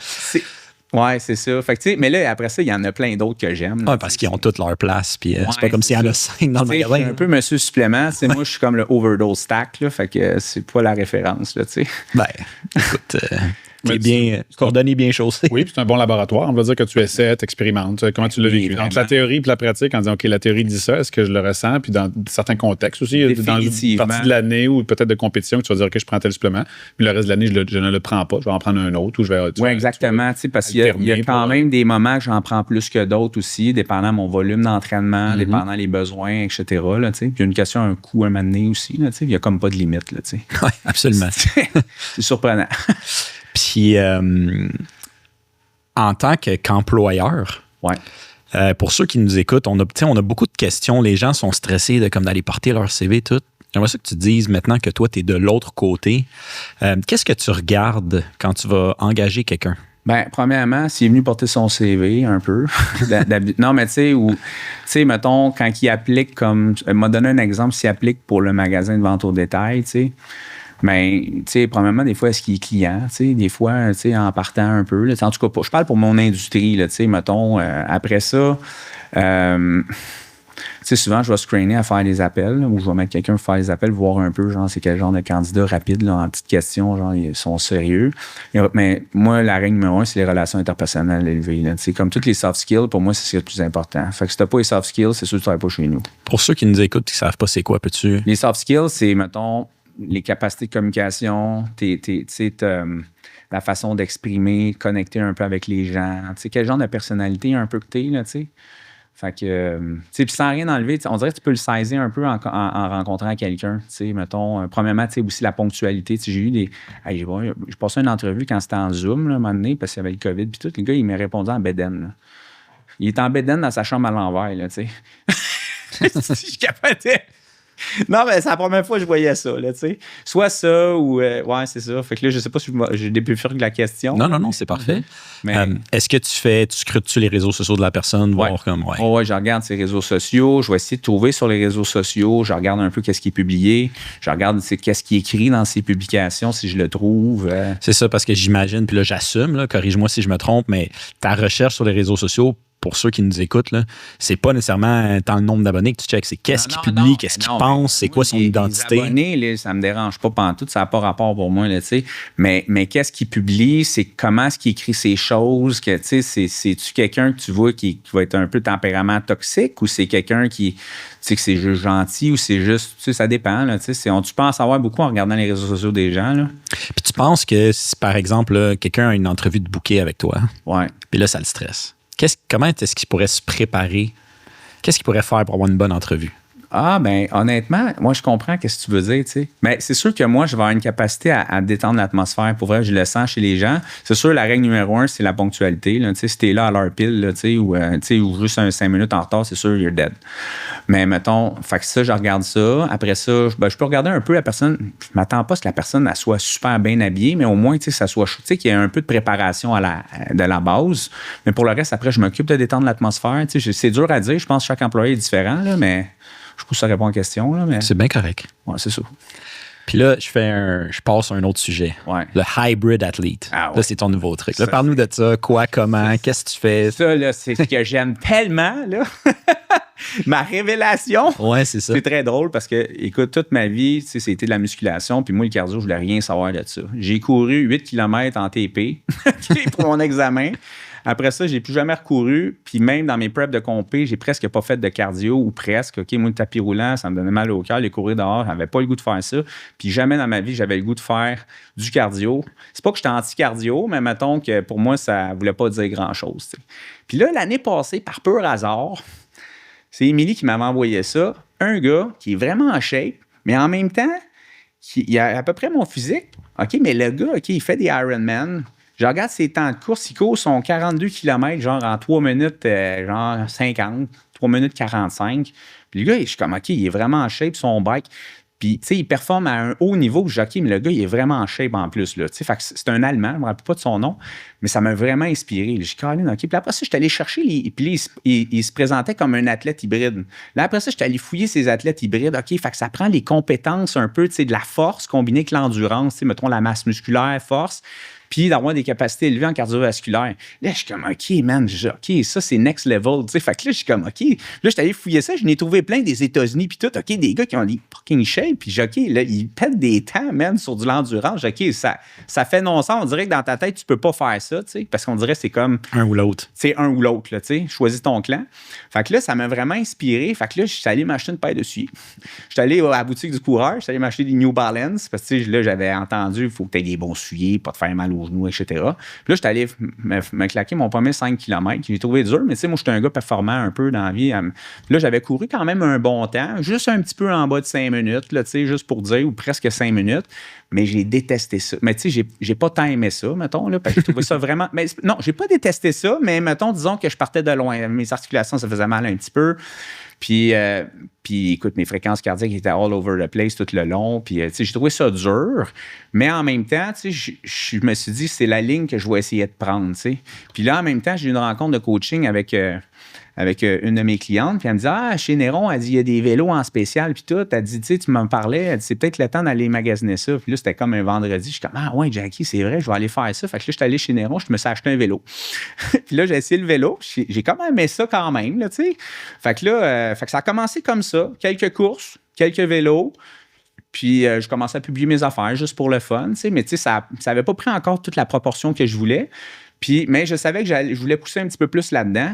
Oui, c'est ça. Fait que, mais là, après ça, il y en a plein d'autres que j'aime. Parce qu'ils ont toutes leur place. Puis c'est pas comme s'il y en a 5 dans le magasin. Je suis un peu monsieur supplément. Moi, je suis comme le overdose stack. Là, fait que c'est pas la référence. Là, ben, écoute, t'es bien coordonné, bien chaussé. Oui, puis c'est un bon laboratoire. On va dire que tu essaies, tu expérimentes. Comment tu l'as vécu? Entre la théorie et la pratique, en disant, OK, la théorie dit ça, est-ce que je le ressens? Puis dans certains contextes aussi, dans une partie de l'année ou peut-être de compétition, tu vas dire, OK, je prends tel supplément. Puis le reste de l'année, je ne le prends pas. Je vais en prendre un autre. Oui, exactement. Parce qu'il y a quand même des moments que j'en prends plus que d'autres aussi, dépendant de mon volume d'entraînement, dépendant des besoins, etc. Là, puis il y a une question, un coût, un moment donné aussi. Là, il n'y a comme pas de limite. Oui, absolument. C'est surprenant. Puis, en tant qu'employeur, pour ceux qui nous écoutent, on a beaucoup de questions. Les gens sont stressés comme d'aller porter leur CV, tout. J'aimerais ça que tu te dises maintenant que toi, tu es de l'autre côté. Qu'est-ce que tu regardes quand tu vas engager quelqu'un? Bien, premièrement, s'il est venu porter son CV un peu. Non, mais tu sais, mettons, quand il applique comme. M'a donné un exemple, s'il applique pour le magasin de vente au détail, tu sais. Bien, tu sais, premièrement, des fois, est-ce qu'il est client? Tu sais, des fois, tu sais, en partant un peu. Là, en tout cas, je parle pour mon industrie, là, tu sais, mettons, après ça, tu sais, souvent, je vais screener à faire des appels, là, ou je vais mettre quelqu'un pour faire des appels, voir un peu, genre, c'est quel genre de candidat rapide, là, en petites questions, genre, ils sont sérieux. Mais moi, la règle numéro 1, c'est les relations interpersonnelles élevées. Là. Tu sais, comme toutes les soft skills, pour moi, c'est ce qui est le plus important. Fait que si t'as pas les soft skills, c'est sûr que tu travailles pas chez nous. Pour ceux qui nous écoutent et qui savent pas c'est quoi, peux-tu... Les soft skills, c'est, mettons, les capacités de communication, la façon d'exprimer, connecter un peu avec les gens. Tu sais, quel genre de personnalité un peu que t'es, là, tu sais. Fait que, tu sais, puis sans rien enlever, on dirait que tu peux le saisir un peu en rencontrant quelqu'un, tu sais, mettons. Premièrement, tu sais, aussi la ponctualité. Tu sais, j'ai eu des... Hey, j'ai passé une entrevue quand c'était en Zoom, là, un moment donné, parce qu'il y avait le COVID, puis tout. Le gars, il m'a répondu en bédaine, là. Il est en bédaine dans sa chambre à l'envers, là, tu sais. Je capotais. Non, mais c'est la première fois que je voyais ça, là, tu sais. Soit ça ou... ouais, c'est ça. Fait que là, je sais pas si j'ai débufuré la question. Non, c'est parfait. Mais, est-ce que tu scrutes-tu les réseaux sociaux de la personne, voir comme... Ouais. Oh, ouais, je regarde ses réseaux sociaux. Je vais essayer de trouver sur les réseaux sociaux. Je regarde un peu qu'est-ce qui est publié. Je regarde qu'est-ce qui est écrit dans ses publications, si je le trouve. C'est ça, parce que j'imagine, puis là, j'assume, là, corrige-moi si je me trompe, mais ta recherche sur les réseaux sociaux, pour ceux qui nous écoutent, là, c'est pas nécessairement tant le nombre d'abonnés que tu checks, c'est qu'est-ce qu'il publie, qu'est-ce qu'il pense, c'est quoi son identité. Les abonnés, là, ça me dérange pas pantoute, ça n'a pas rapport pour moi, là, tu sais. Mais qu'est-ce qu'il publie, c'est comment est-ce qu'il écrit ces choses, que, tu sais, c'est-tu quelqu'un que tu vois qui va être un peu tempérament toxique ou c'est quelqu'un qui, tu sais, que c'est juste gentil ou c'est juste, tu sais, ça dépend, là, tu sais. Tu peux en savoir beaucoup en regardant les réseaux sociaux des gens, là. Puis tu penses que si, par exemple, là, quelqu'un a une entrevue de booker avec toi, ouais. Puis là, ça le stresse. Comment est-ce qu'il pourrait se préparer? Qu'est-ce qu'il pourrait faire pour avoir une bonne entrevue? Ah, ben honnêtement, moi, je comprends ce que tu veux dire, tu sais. Mais c'est sûr que moi, je vais avoir une capacité à détendre l'atmosphère. Pour vrai, je le sens chez les gens. C'est sûr, la règle numéro 1, c'est la ponctualité. Là. Tu sais, si t'es là à l'heure pile, là, tu sais, ou juste 5 minutes en retard, c'est sûr, you're dead. Mais mettons, fait que ça, je regarde ça. Après ça, je peux regarder un peu la personne. Je m'attends pas à ce que la personne elle soit super bien habillée, mais au moins, tu sais, ça soit, tu sais, qu'il y ait un peu de préparation de la base. Mais pour le reste, après, je m'occupe de détendre l'atmosphère. Tu sais, c'est dur à dire. Je pense que chaque employé est différent, là, mais... Je sais pas si ça répond à la question, là, mais... C'est bien correct. Ouais, c'est ça. Puis là, je passe à un autre sujet. Ouais. Le hybrid athlete. Ah ouais. Là, c'est ton nouveau truc. Là, parle-nous de ça. Quoi, comment, qu'est-ce que tu fais? Ça, là, c'est ce que j'aime tellement, là. Ma révélation. Ouais, c'est ça. C'est très drôle parce que, écoute, toute ma vie, c'était de la musculation. Puis moi, le cardio, je voulais rien savoir de ça. J'ai couru 8 km en TP pour mon examen. Après ça, j'ai plus jamais recouru. Puis même dans mes preps de compé, j'ai presque pas fait de cardio ou presque. OK, moi, le tapis roulant, ça me donnait mal au cœur. Les courir dehors, j'avais pas le goût de faire ça. Puis jamais dans ma vie, j'avais le goût de faire du cardio. C'est pas que j'étais anti-cardio, mais mettons que pour moi, ça voulait pas dire grand-chose. T'sais. Puis là, l'année passée, par pur hasard, c'est Émilie qui m'avait envoyé ça. Un gars qui est vraiment en shape, mais en même temps, il a à peu près mon physique. OK, mais le gars, OK, il fait des Ironman. Je regarde ses temps de course, il court son 42 km, genre en 3 minutes, genre 50, 3 minutes 45. Puis le gars, je suis comme, OK, il est vraiment en shape, son bike. Puis, tu sais, il performe à un haut niveau. Je dis, OK, mais le gars, il est vraiment en shape en plus, là. Tu sais, fait que c'est un Allemand, je ne me rappelle pas de son nom, mais ça m'a vraiment inspiré. J'ai dit, Colin, OK. Puis après ça, je suis allé chercher puis là, il se présentait comme un athlète hybride. Là, après ça, je suis allé fouiller ces athlètes hybrides. OK, fait que ça prend les compétences un peu, tu sais, de la force combinée avec l'endurance, tu sais, mettons la masse musculaire, force, puis d'avoir des capacités élevées en cardiovasculaire. Là, je suis comme, OK, man, OK, ça, c'est next level. Tu sais, fait que là, je suis comme, OK. Là, je suis allé fouiller ça, je n'ai trouvé plein des États-Unis, puis tout, OK, des gars qui ont des fucking shape, puis OK, là, ils pètent des temps, man, sur de l'endurance. OK, ça fait non-sens. On dirait que dans ta tête, tu peux pas faire ça, tu sais, parce qu'on dirait que c'est comme... Un ou l'autre. C'est un ou l'autre, là, tu sais. Choisis ton clan. Fait que là, ça m'a vraiment inspiré. Fait que là, je suis allé m'acheter une paire de souliers. Je suis allé à la boutique du coureur, je suis allé m'acheter des New Balance, parce que, tu sais, là, j'avais entendu, il faut que tu aies des bons souliers, pas te faire mal aux genoux, etc. Puis là, j'étais allé me claquer mon premier 5 km. J'ai trouvé dur, mais tu sais, moi, j'étais un gars performant un peu dans la vie. Puis là, j'avais couru quand même un bon temps, juste un petit peu en bas de 5 minutes, là, tu sais, juste pour dire, ou presque 5 minutes. Mais j'ai détesté ça. Mais tu sais, j'ai pas tant aimé ça, mettons, là, parce que j'ai trouvé ça vraiment... Mais non, j'ai pas détesté ça, mais mettons, disons que je partais de loin. Mes articulations, ça faisait mal un petit peu. Puis écoute, mes fréquences cardiaques étaient all over the place tout le long. Puis, tu sais, j'ai trouvé ça dur. Mais en même temps, tu sais, je me suis dit, c'est la ligne que je vais essayer de prendre, tu sais. Puis là, en même temps, j'ai eu une rencontre de coaching avec avec une de mes clientes, puis elle me dit, chez Néron, elle dit, il y a des vélos en spécial, puis tout. Elle dit, tu m'en parlais, elle dit, c'est peut-être le temps d'aller magasiner ça. Puis là, c'était comme un vendredi. Je suis comme, ouais, Jackie, c'est vrai, je vais aller faire ça. Fait que là, je suis allé chez Néron, je me suis acheté un vélo. Puis là, j'ai essayé le vélo. J'ai quand même aimé ça quand même, là, tu sais. Fait que là, ça a commencé comme ça. Quelques courses, quelques vélos. Puis, je commençais à publier mes affaires juste pour le fun, tu sais. Mais, tu sais, ça n'avait pas pris encore toute la proportion que je voulais. Puis, mais je savais que je voulais pousser un petit peu plus là-dedans.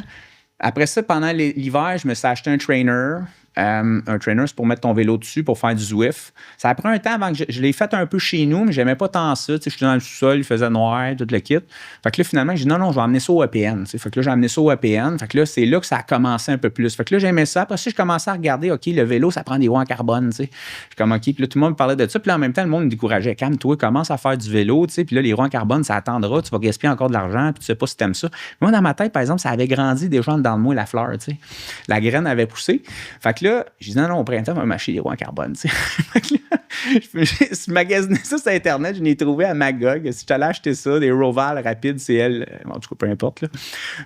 Après ça, pendant l'hiver, je me suis acheté un trainer. Un trainer, c'est pour mettre ton vélo dessus, pour faire du Zwift. Ça a pris un temps avant que je l'ai fait un peu chez nous, mais j'aimais pas tant ça. Je suis dans le sous-sol, il faisait noir, tout le kit. Fait que là, finalement, j'ai dit non, je vais emmener ça au EPN. Fait que là, j'ai amené ça au EPN. Fait que là, c'est là que ça a commencé un peu plus. Fait que là, j'aimais ça. Après ça, je commençais à regarder, OK, le vélo, ça prend des roues en carbone. Je suis comme, OK. Puis là, tout le monde me parlait de ça. Puis là, en même temps, le monde me décourageait. Calme-toi, commence à faire du vélo. Puis là, les roues en carbone, ça attendra. Tu vas gaspiller encore de l'argent. Puis tu sais pas si tu aimes ça. Moi, dans ma tête, par exemple, ça avait grandi déjà dans le moi, la fleur. La graine avait poussé. Fait que là, j'ai dit non, au printemps, on va m'acheter des roues en carbone. Je magasinais ça sur Internet, je l'ai trouvé à Magog. Si tu allais acheter ça, des Roval rapides, CL, en tout cas, peu importe. Là.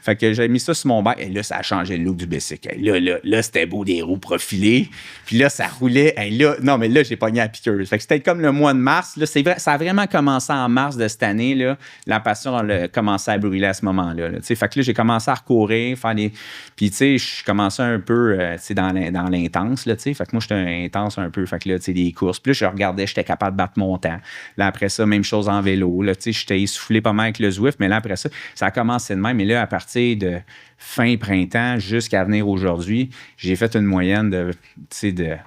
Fait que j'ai mis ça sur mon bac. Et là, ça a changé le look du bicycle. Là, c'était beau, des roues profilées. Puis là, ça roulait. Non, mais là, j'ai pogné à piqueuse. Fait que c'était comme le mois de mars. Là, c'est vrai, ça a vraiment commencé en mars de cette année. Là. La passion a commencé à brûler à ce moment-là. Fait que là, j'ai commencé à recourir, faire des. Puis, tu sais, je commençais un peu dans l'intense. Là, fait que moi, j'étais intense un peu. Fait que là, tu sais, des courses. Puis là, je regardais, j'étais capable de battre mon temps. Là, après ça, même chose en vélo. Là, tu sais, j'étais essoufflé pas mal avec le Zwift, mais là, après ça, ça a commencé de même. Mais là, à partir de fin printemps jusqu'à venir aujourd'hui, j'ai fait une moyenne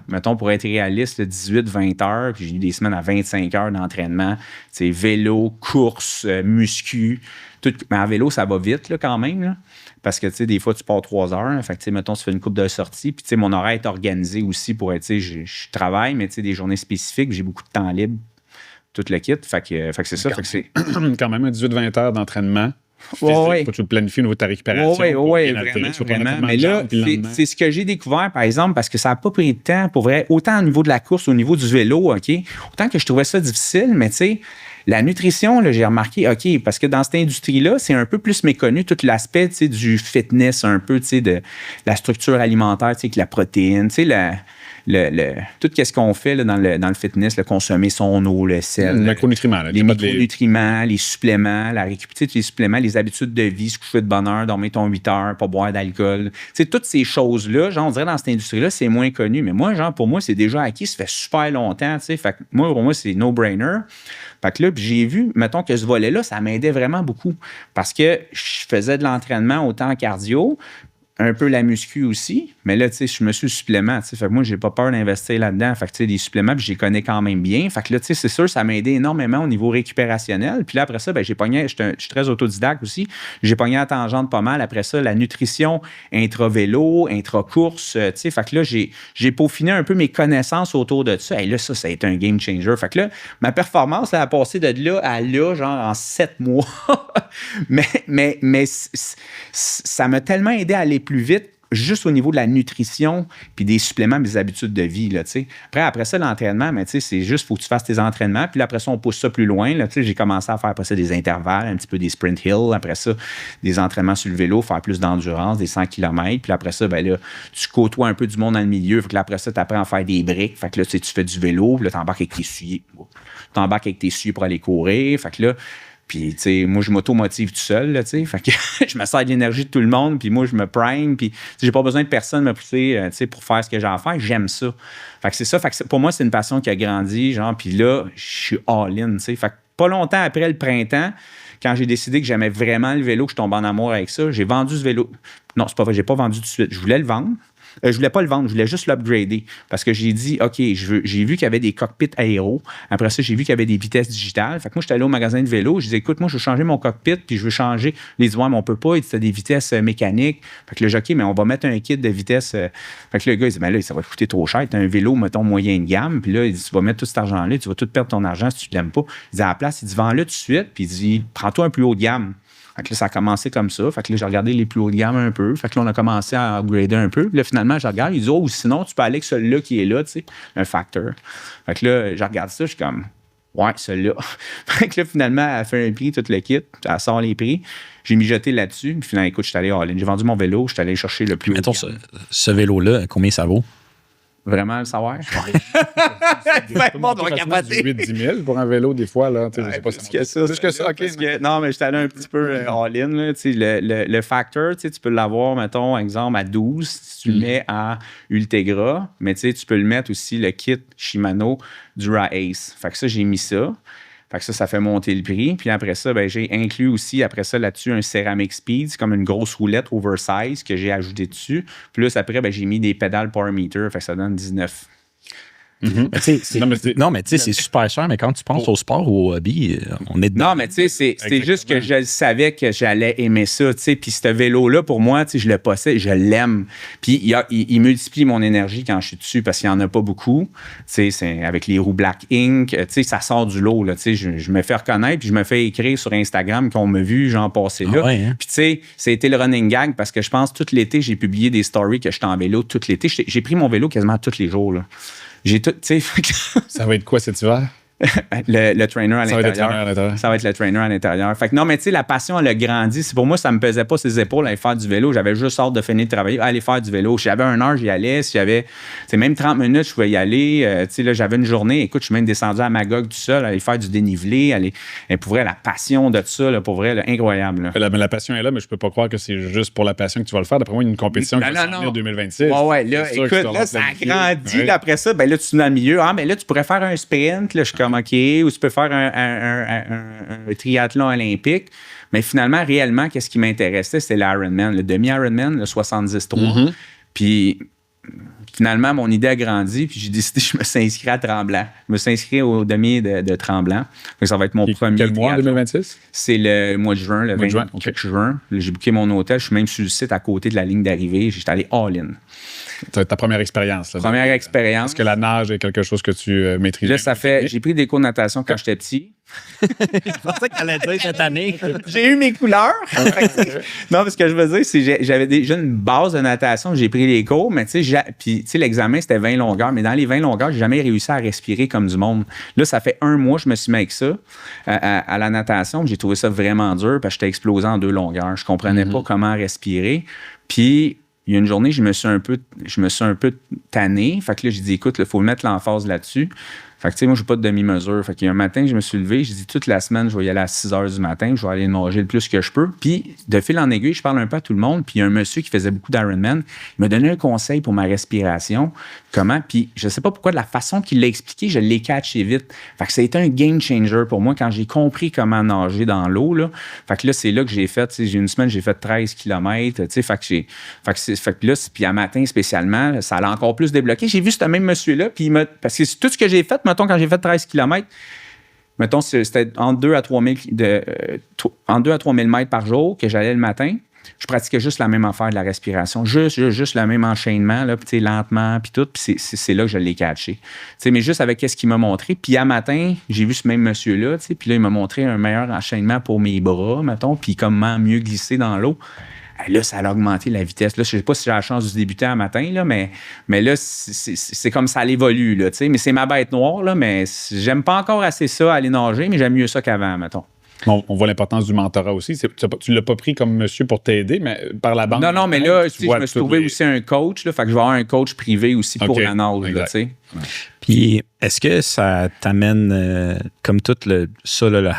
mettons, pour être réaliste, 18-20 heures. Puis j'ai eu des semaines à 25 heures d'entraînement. Tu sais, vélo, course, muscu. Tout. Mais en vélo, ça va vite, là, quand même, là. Parce que, tu sais, des fois, tu pars 3 heures. Hein, fait que, tu sais, mettons, tu fais une coupe de sortie. Puis, tu sais, mon horaire est organisé aussi pour être, tu sais, je travaille, mais, tu sais, des journées spécifiques. J'ai beaucoup de temps libre, tout le kit. Fait que c'est ça. Fait que c'est quand même 18-20 heures d'entraînement. Ouais. Faut que tu le planifies au niveau de ta récupération. Oui, vraiment. Mais là, c'est ce que j'ai découvert, par exemple, parce que ça n'a pas pris de temps, pour vrai, autant au niveau de la course, au niveau du vélo, OK? Autant que je trouvais ça difficile, mais, tu sais, la nutrition, là, j'ai remarqué, OK, parce que dans cette industrie-là, c'est un peu plus méconnu, tout l'aspect, tu sais, du fitness, un peu, tu sais, de la structure alimentaire, tu sais, avec la protéine, tu sais, tout ce qu'on fait là, dans le fitness, le consommer son eau, le sel. Les macronutriments. Les micronutriments, les suppléments, la récupération, les suppléments, les habitudes de vie, se coucher de bonne heure, dormir ton 8 heures, pas boire d'alcool. Tu sais, toutes ces choses-là, genre, on dirait dans cette industrie-là, c'est moins connu. Mais moi, genre, pour moi, c'est déjà acquis, ça fait super longtemps, tu sais. Fait que moi, pour moi, c'est no-brainer. Fait que là, j'ai vu, mettons que ce volet-là, ça m'aidait vraiment beaucoup. Parce que je faisais de l'entraînement autant en cardio, un peu la muscu aussi, mais là, tu sais, je me suis supplément, tu sais, fait que moi, j'ai pas peur d'investir là-dedans, fait que, tu sais, des suppléments, puis je les connais quand même bien, fait que là, tu sais, c'est sûr, ça m'a aidé énormément au niveau récupérationnel, puis là, après ça, ben j'ai pogné, je suis très autodidacte aussi, j'ai pogné la tangente pas mal, après ça, la nutrition intra-vélo, intra-course, tu sais, fait que là, j'ai peaufiné un peu mes connaissances autour de ça, et là, ça a été un game changer, fait que là, ma performance, elle a passé de là à là, genre en 7 mois, mais ça m'a tellement aidé à aller plus vite, juste au niveau de la nutrition puis des suppléments, des habitudes de vie, là, tu sais. Après ça, l'entraînement, mais tu sais, c'est juste, il faut que tu fasses tes entraînements, puis là, après ça, on pousse ça plus loin, là, tu sais, j'ai commencé à faire après ça des intervalles, un petit peu des sprint hill, après ça, des entraînements sur le vélo, faire plus d'endurance, des 100 km, puis après ça, ben là, tu côtoies un peu du monde dans le milieu, fait que là, après ça, tu apprends à faire des briques, fait que là, tu sais, tu fais du vélo, puis là, tu embarques avec tes souliers, pour aller courir, fait que là, puis, tu sais, moi, je m'auto-motive tout seul, là, tu sais. Fait que je me sers de l'énergie de tout le monde, puis moi, je me prime, puis j'ai pas besoin de personne me pousser, tu sais, pour faire ce que j'ai à faire. J'aime ça. Fait que c'est ça. Fait que pour moi, c'est une passion qui a grandi, genre, puis là, je suis all-in, tu sais. Fait que pas longtemps après le printemps, quand j'ai décidé que j'aimais vraiment le vélo, que je tombe en amour avec ça, j'ai vendu ce vélo. Non, c'est pas vrai, j'ai pas vendu tout de suite. Je voulais le vendre. Je voulais pas le vendre, je voulais juste l'upgrader. Parce que j'ai dit, OK, j'ai vu qu'il y avait des cockpits aéros. Après ça, j'ai vu qu'il y avait des vitesses digitales. Fait que moi, j'étais allé au magasin de vélo. Je disais, écoute, moi, je veux changer mon cockpit, puis je veux changer. Les ouais, mais on peut pas. Il dit, des vitesses mécaniques. Fait que là, j'ai OK, mais on va mettre un kit de vitesse. Fait que le gars, il dit, ben là, ça va te coûter trop cher. T'as un vélo, mettons, moyenne gamme. Puis là, il dit, tu vas mettre tout cet argent-là, tu vas tout perdre ton argent si tu l'aimes pas. Il dit, à la place, il dit, vends-le tout de suite. Puis il dit, prends-toi un plus haut de gamme. Fait que là, ça a commencé comme ça. Fait que là, j'ai regardé les plus hauts de gamme un peu. Fait que là, on a commencé à upgrader un peu. Puis là, finalement, je regarde. Il dit, oh, sinon, tu peux aller avec celui-là qui est là, tu sais, un facteur. Fait que là, je regarde ça, je suis comme, Ouais, celui-là. Fait que là, finalement, elle fait un prix, tout le kit, elle sort les prix. J'ai mijoté là-dessus. Puis finalement, écoute, je suis allé all-in. J'ai vendu mon vélo, je suis allé chercher le plus. Mettons, ce vélo-là, combien ça vaut? Vraiment le savoir? Le monde va capoter. 8-10 000 pour un vélo, des fois. Là, je sais pas plus que ça. Plus que ça, OK. Non, mais j'étais allé un petit peu all-in. Là, le factor, tu peux l'avoir, mettons, exemple, à 12 si tu le mets à Ultegra. Mais tu peux le mettre aussi, le kit Shimano Dura Ace. Fait que ça, j'ai mis ça. Fait que ça fait monter le prix. Puis après ça, ben, j'ai inclus aussi, après ça, là-dessus, un Ceramic Speed. C'est comme une grosse roulette oversize que j'ai ajouté dessus. Plus après, ben, j'ai mis des pédales Power Meter. Fait que ça donne 19. Non, mais tu sais, c'est super cher, mais quand tu penses au sport ou au hobby, on est dedans. Non, mais tu sais, c'est juste que je savais que j'allais aimer ça, tu sais. Puis ce vélo-là, pour moi, tu sais, je le possède, je l'aime. Puis il multiplie mon énergie quand je suis dessus parce qu'il n'y en a pas beaucoup. Tu sais, c'est avec les roues Black Ink, tu sais, ça sort du lot, là. Tu sais, je me fais reconnaître, puis je me fais écrire sur Instagram qu'on m'a vu, j'en passais là. Ouais, hein? Puis tu sais, c'était le running gag parce que je pense tout l'été, j'ai publié des stories que j'étais en vélo tout l'été. J'ai pris mon vélo quasiment tous les jours, là. J'ai tout, tu sais. Ça va être quoi cet hiver? le trainer à l'intérieur. Ça va être le trainer à l'intérieur. Fait que non, mais tu sais, la passion, elle a grandi. C'est pour moi, ça me pesait pas ses épaules à aller faire du vélo. J'avais juste hâte de finir de travailler, aller faire du vélo. Si j'avais 1 heure, j'y allais. Si j'avais, même 30 minutes, je pouvais y aller. Tu sais, là, j'avais une journée. Écoute, je suis même descendu à Magog tout seul, aller faire du dénivelé. Pour vrai, la passion de ça, là, pour vrai, là, incroyable. Là. La passion est là, mais je peux pas croire que c'est juste pour la passion que tu vas le faire. D'après moi, une compétition qui va s'en venir en 2026. Ouais, là, écoute, là, ça a grandi. Là, après ça, ben là, tu es dans le milieu. Ah, ben là, tu pourrais faire un sprint. Là, je suis comme, OK. Ou tu peux faire un triathlon olympique. Mais finalement, réellement, qu'est-ce qui m'intéressait? C'était l'Ironman, le demi-Ironman, le 73. Puis finalement, mon idée a grandi, puis j'ai décidé, je me suis inscrit à Tremblant. Je me suis inscrit au demi de Tremblant. Donc, ça va être mon premier. Quel mois en 2026? C'est le mois de juin, le 24 juin. J'ai booké mon hôtel. Je suis même sur le site à côté de la ligne d'arrivée. J'étais allé all-in. Ça va être ta première expérience. Là, première expérience. Est-ce que la nage est quelque chose que tu maîtrises? Là, j'ai pris des cours de natation quand j'étais petit. Je pensais que tu allais dire cette année. J'ai eu mes couleurs. Non, mais ce que je veux dire, c'est que j'avais déjà une base de natation. J'ai pris les cours, mais tu sais, l'examen, c'était 20 longueurs. Mais dans les 20 longueurs, j'ai jamais réussi à respirer comme du monde. Là, ça fait 1 mois que je me suis mis avec ça à la natation. J'ai trouvé ça vraiment dur parce que j'étais explosé en 2 longueurs. Je comprenais pas comment respirer. Puis, il y a une journée, je me suis un peu tanné. Fait que là, j'ai dit, écoute, il faut mettre l'emphase là-dessus. Fait que, tu sais, moi, je n'ai pas de demi-mesure. Fait qu'il y a un matin, je me suis levé, j'ai dit, toute la semaine, je vais y aller à 6 h du matin, je vais aller nager le plus que je peux. Puis, de fil en aiguille, je parle un peu à tout le monde. Puis, il y a un monsieur qui faisait beaucoup d'Ironman. Il m'a donné un conseil pour ma respiration. Comment? Puis, je ne sais pas pourquoi, de la façon qu'il l'a expliqué, je l'ai catché vite. Fait que ça a été un game changer pour moi quand j'ai compris comment nager dans l'eau, là. Fait que là, c'est là que j'ai fait, tu sais, une semaine, j'ai fait 13 km, tu sais. Fait que là, puis à matin spécialement, ça allait encore plus débloqué. J'ai vu ce même monsieur-là, puis parce que c'est tout ce que j'ai fait, mettons, quand j'ai fait 13 km, mettons, c'était entre 2 à 3 000 mètres par jour que j'allais le matin. Je pratiquais juste la même affaire de la respiration, juste le même enchaînement, là, puis lentement, puis tout. Puis c'est là que je l'ai catché. T'sais, mais juste avec ce qu'il m'a montré. Puis à matin, j'ai vu ce même monsieur-là, puis là, il m'a montré un meilleur enchaînement pour mes bras, mettons, puis comment mieux glisser dans l'eau. Là, ça a augmenté la vitesse. Là, je ne sais pas si j'ai la chance de débuter un matin, là, mais là, c'est comme ça évolue. Là, mais c'est ma bête noire, là, mais j'aime pas encore assez ça, aller nager, mais j'aime mieux ça qu'avant, mettons. On voit l'importance du mentorat aussi. Tu ne l'as pas pris comme monsieur pour t'aider, mais par la bande. Non, mais là, je me suis trouvé aussi un coach. Là, fait que je vais avoir un coach privé aussi pour la nage. Là, puis, est-ce que ça t'amène, comme tout le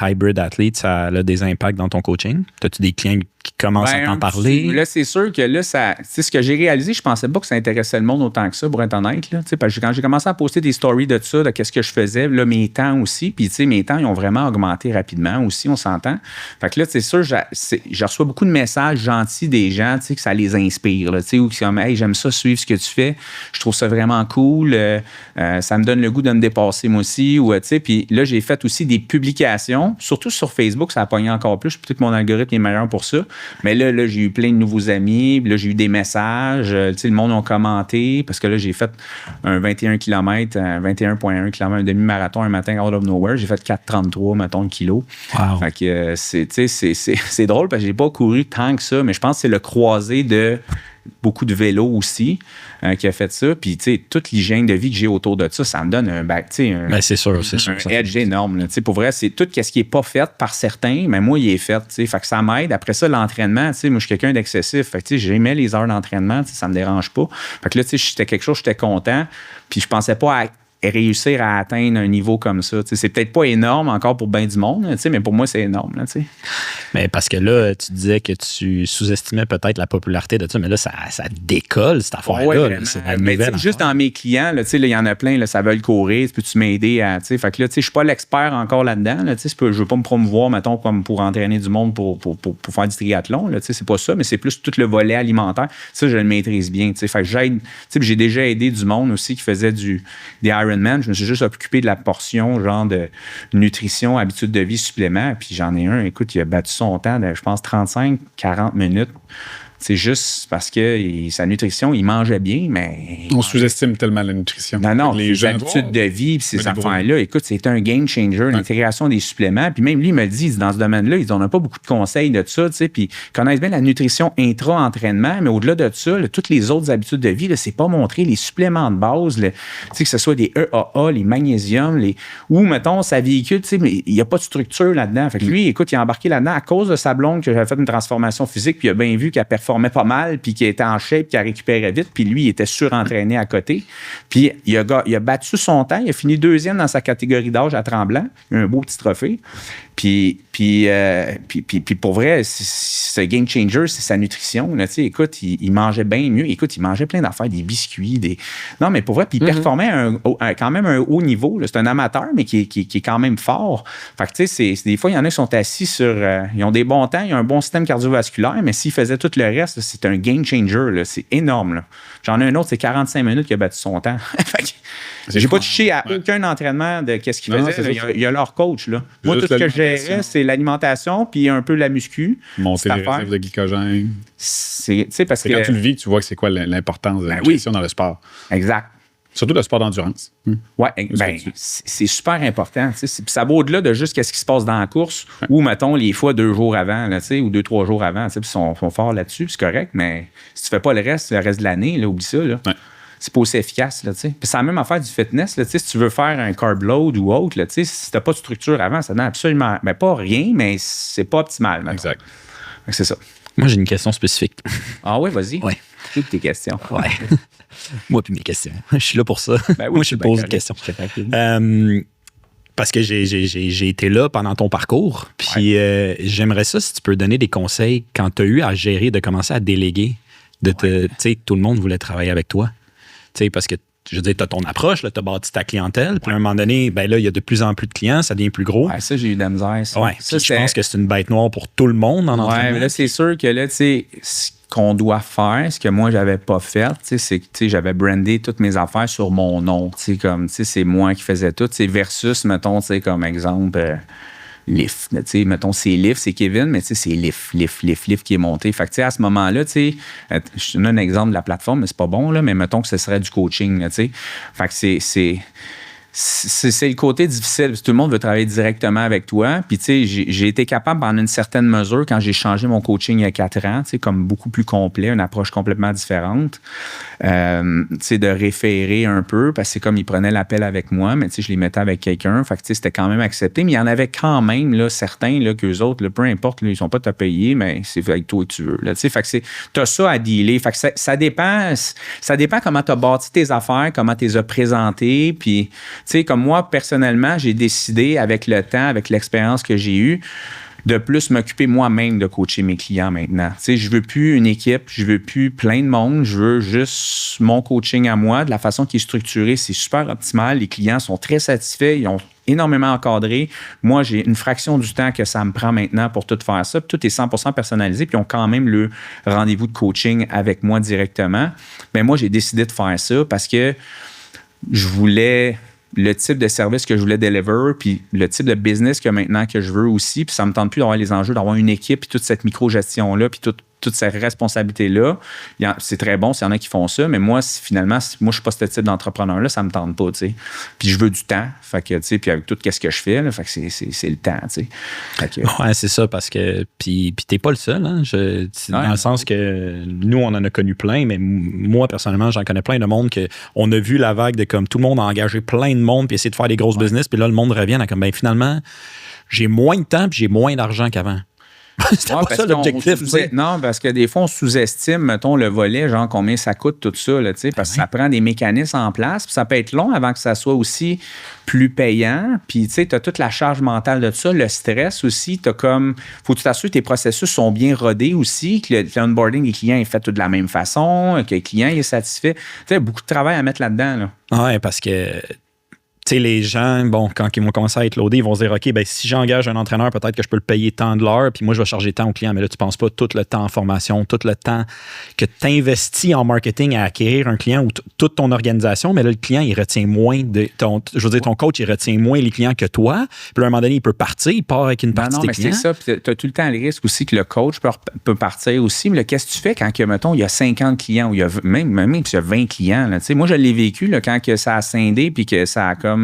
hybrid athlete, ça a des impacts dans ton coaching? As-tu des clients qui commencent à t'en parler? Là, c'est sûr que là, ce que j'ai réalisé, je pensais pas que ça intéressait le monde autant que ça, pour être honnête. Là, parce que quand j'ai commencé à poster des stories de ça, de qu'est-ce que je faisais, là, mes temps aussi, puis mes temps, ils ont vraiment augmenté rapidement aussi, on s'entend. Fait que là, c'est sûr, je reçois beaucoup de messages gentils des gens, que ça les inspire, là, ou qui comme, hey, j'aime ça, suivre ce que tu fais, je trouve ça vraiment cool, ça me donne le goût de me dépasser moi aussi, puis là, j'ai fait aussi des publications, surtout sur Facebook, ça a pogné encore plus, peut-être que mon algorithme est meilleur pour ça, mais là, j'ai eu plein de nouveaux amis, là, j'ai eu des messages, le monde a commenté, parce que là, j'ai fait un 21 km, un 21,1 km, un demi-marathon un matin out of nowhere, j'ai fait 4,33, mettons, le kilo. Wow. Fait que c'est drôle, parce que j'ai pas couru tant que ça, mais je pense que c'est le croisé de beaucoup de vélo aussi qui a fait ça. Puis, tu sais, toute l'hygiène de vie que j'ai autour de ça, ça me donne c'est sûr, un edge énorme. Tu sais, pour vrai, c'est tout ce qui n'est pas fait par certains, mais moi, il est fait. Tu sais, fait que ça m'aide. Après ça, l'entraînement, tu sais, moi, je suis quelqu'un d'excessif. Fait que, tu sais, j'aimais les heures d'entraînement, tu sais, ça me dérange pas. Fait que là, tu sais, c'était quelque chose, j'étais content. Puis, je pensais pas à réussir à atteindre un niveau comme ça. T'sais, c'est peut-être pas énorme encore pour bien du monde, mais pour moi, c'est énorme. Là, mais parce que là, tu disais que tu sous-estimais peut-être la popularité de ça, mais là, ça décolle, cette affaire-là. Ouais, là, c'est mais juste dans mes clients, il y en a plein, là, ça veut le courir. Peux-tu m'aider à. Fait que là, je suis pas l'expert encore là-dedans. Là, je veux pas me promouvoir, mettons, comme pour entraîner du monde pour faire du triathlon. Là, c'est pas ça, mais c'est plus tout le volet alimentaire. Ça, je le maîtrise bien. Fait que j'aide. J'ai déjà aidé du monde aussi qui faisait des Ironman. Je me suis juste occupé de la portion, genre de nutrition, habitude de vie, supplément. Puis j'en ai un, écoute, il a battu son temps de, je pense, 35-40 minutes. C'est juste parce que sa nutrition, il mangeait bien, mais... On sous-estime tellement la nutrition. Non, les habitudes de vie, puis ces affaires-là, écoute, c'est un game changer, l'intégration des suppléments. Puis même lui, il me dit, dans ce domaine-là, on n'a pas beaucoup de conseils de ça, tu sais, puis ils connaissent bien la nutrition intra-entraînement, mais au-delà de ça, toutes les autres habitudes de vie, là, c'est pas montré les suppléments de base, tu sais, que ce soit des EAA, les magnésiums, ou, mettons, ça véhicule, tu sais, mais il n'y a pas de structure là-dedans. Fait que lui, écoute, il a embarqué là-dedans à cause de sa blonde que j'avais fait une transformation physique, puis il a bien vu qu'elle performait pas mal, puis qui était en shape, qui a récupéré vite, puis lui, il était surentraîné à côté. Puis il a battu son temps, il a fini 2e dans sa catégorie d'âge à Tremblant. Il a un beau petit trophée. Puis pour vrai, ce game changer, c'est sa nutrition. Là, écoute, il mangeait bien mieux. Écoute, il mangeait plein d'affaires, des biscuits, Non, mais pour vrai, puis il performait quand même à un haut niveau. Là. C'est un amateur, mais qui est quand même fort. Fait que, tu sais, des fois, il y en a qui sont assis sur... ils ont des bons temps, ils ont un bon système cardiovasculaire, mais s'ils faisaient tout le reste, là, c'est un game changer. Là. C'est énorme. Là. J'en ai un autre, c'est 45 minutes qui a battu son temps. J'ai pas touché à aucun entraînement de qu'est-ce qu'il faisait. Il y a leur coach. Là. Moi, tout ce que je gérais, c'est l'alimentation puis un peu la muscu. Monter les réserves de glycogène. Parce que quand tu le vis, tu vois que c'est quoi l'importance de la nutrition dans le sport. Exact. Surtout le sport d'endurance. Oui, c'est super important. Puis ça va au-delà de juste ce qui se passe dans la course ou, mettons, les fois 2 jours avant là, ou 2-3 jours avant. Puis ils sont forts là-dessus, c'est correct, mais si tu fais pas le reste de l'année, là, oublie ça. Là. Ouais. C'est pas aussi efficace. Là, puis c'est la même affaire du fitness. Là, si tu veux faire un carb load ou autre, là, si tu n'as pas de structure avant, ça donne absolument pas rien, mais c'est pas optimal. Maintenant. Exact. C'est ça. Moi, j'ai une question spécifique. Ah oui, vas-y. Oui. Toutes tes questions. Ouais. Moi puis mes questions. Je suis là pour ça. Ben oui, moi, je te pose des questions. Parce que j'ai été là pendant ton parcours. Puis j'aimerais ça si tu peux donner des conseils quand tu as eu à gérer, de commencer à déléguer. Tu sais, tout le monde voulait travailler avec toi. Tu sais, parce que, je veux dire, tu as ton approche, tu as bâti ta clientèle. Puis à un moment donné, ben là, il y a de plus en plus de clients, ça devient plus gros. Ouais, ça, j'ai eu de la misère. Ça. Ouais, ça, je pense que c'est une bête noire pour tout le monde en entraînement. Mais là, c'est sûr que là, tu sais, ce qu'on doit faire, ce que moi, j'avais pas fait, c'est que j'avais brandé toutes mes affaires sur mon nom. Comme, c'est moi qui faisais tout. versus, mettons, comme exemple... Lift. Mettons, c'est Lift, c'est Kevin, mais c'est Lift qui est monté. Fait que, à ce moment-là, je te donne un exemple de la plateforme, mais c'est pas bon, là, mais mettons que ce serait du coaching. Là, fait que c'est le côté difficile. Tout le monde veut travailler directement avec toi. Puis, j'ai été capable, pendant une certaine mesure, quand j'ai changé mon coaching il y a 4 ans, comme beaucoup plus complet, une approche complètement différente, de référer un peu, parce que c'est comme ils prenaient l'appel avec moi, mais je les mettais avec quelqu'un. Fait que, c'était quand même accepté. Mais il y en avait quand même, là, certains, là, qu'eux autres, là, peu importe, là, ils sont pas à payer, mais c'est avec toi que tu veux. Là, fait que t'as ça à dealer. Fait que ça dépend comment tu as bâti tes affaires, comment tu les as présentées. Puis, comme moi, personnellement, j'ai décidé avec le temps, avec l'expérience que j'ai eue, de plus m'occuper moi-même de coacher mes clients maintenant. Je veux plus une équipe, je veux plus plein de monde, je veux juste mon coaching à moi. De la façon qui est structurée, c'est super optimal. Les clients sont très satisfaits, ils ont énormément encadré. Moi, j'ai une fraction du temps que ça me prend maintenant pour tout faire ça. Puis tout est 100% personnalisé, puis ils ont quand même le rendez-vous de coaching avec moi directement. Mais moi, j'ai décidé de faire ça parce que je voulais... le type de service que je voulais deliver, puis le type de business que maintenant que je veux aussi, puis ça me tente plus d'avoir les enjeux, d'avoir une équipe, puis toute cette micro-gestion-là, puis tout toute cette responsabilité-là. C'est très bon s'il y en a qui font ça, mais moi, moi, je suis pas ce type d'entrepreneur-là, ça me tente pas, tu sais. Puis je veux du temps, fait que, tu sais, puis avec tout ce que je fais, là, fait que c'est le temps, tu sais. Ouais, c'est ça, parce que, puis t'es pas le seul, hein, dans le sens que nous, on en a connu plein, mais moi, personnellement, j'en connais plein de monde qu'on a vu la vague de comme tout le monde a engagé plein de monde puis essayer de faire des grosses business, puis là, le monde revient à comme, ben finalement, j'ai moins de temps puis j'ai moins d'argent qu'avant. C'était pas ça l'objectif. Non, parce que des fois, on sous-estime, mettons, le volet, genre combien ça coûte, tout ça, là, parce que ça prend des mécanismes en place, puis ça peut être long avant que ça soit aussi plus payant. Puis, tu sais, tu as toute la charge mentale de ça, le stress aussi. Tu as comme. Faut que tu t'assures que tes processus sont bien rodés aussi, que l'onboarding des clients est fait tout de la même façon, que le client est satisfait. Tu sais, beaucoup de travail à mettre là-dedans. Là. Oui, parce que. Tu sais, les gens, bon, quand ils vont commencer à être loadés, ils vont se dire, OK, ben si j'engage un entraîneur, peut-être que je peux le payer tant de l'heure, puis moi, je vais charger tant au client. Mais là, tu ne penses pas tout le temps en formation, tout le temps que tu investis en marketing à acquérir un client ou toute ton organisation, mais là, le client, il retient moins ton coach, il retient moins les clients que toi. Puis là, à un moment donné, il peut partir, il part avec une partie des clients. Non, mais c'est ça. Puis tu as tout le temps le risque aussi que le coach peut partir aussi. Mais là, qu'est-ce que tu fais quand, mettons, il y a 50 clients ou il y a même il y a 20 clients? Là, moi, je l'ai vécu là, quand que ça a scindé puis que ça a comme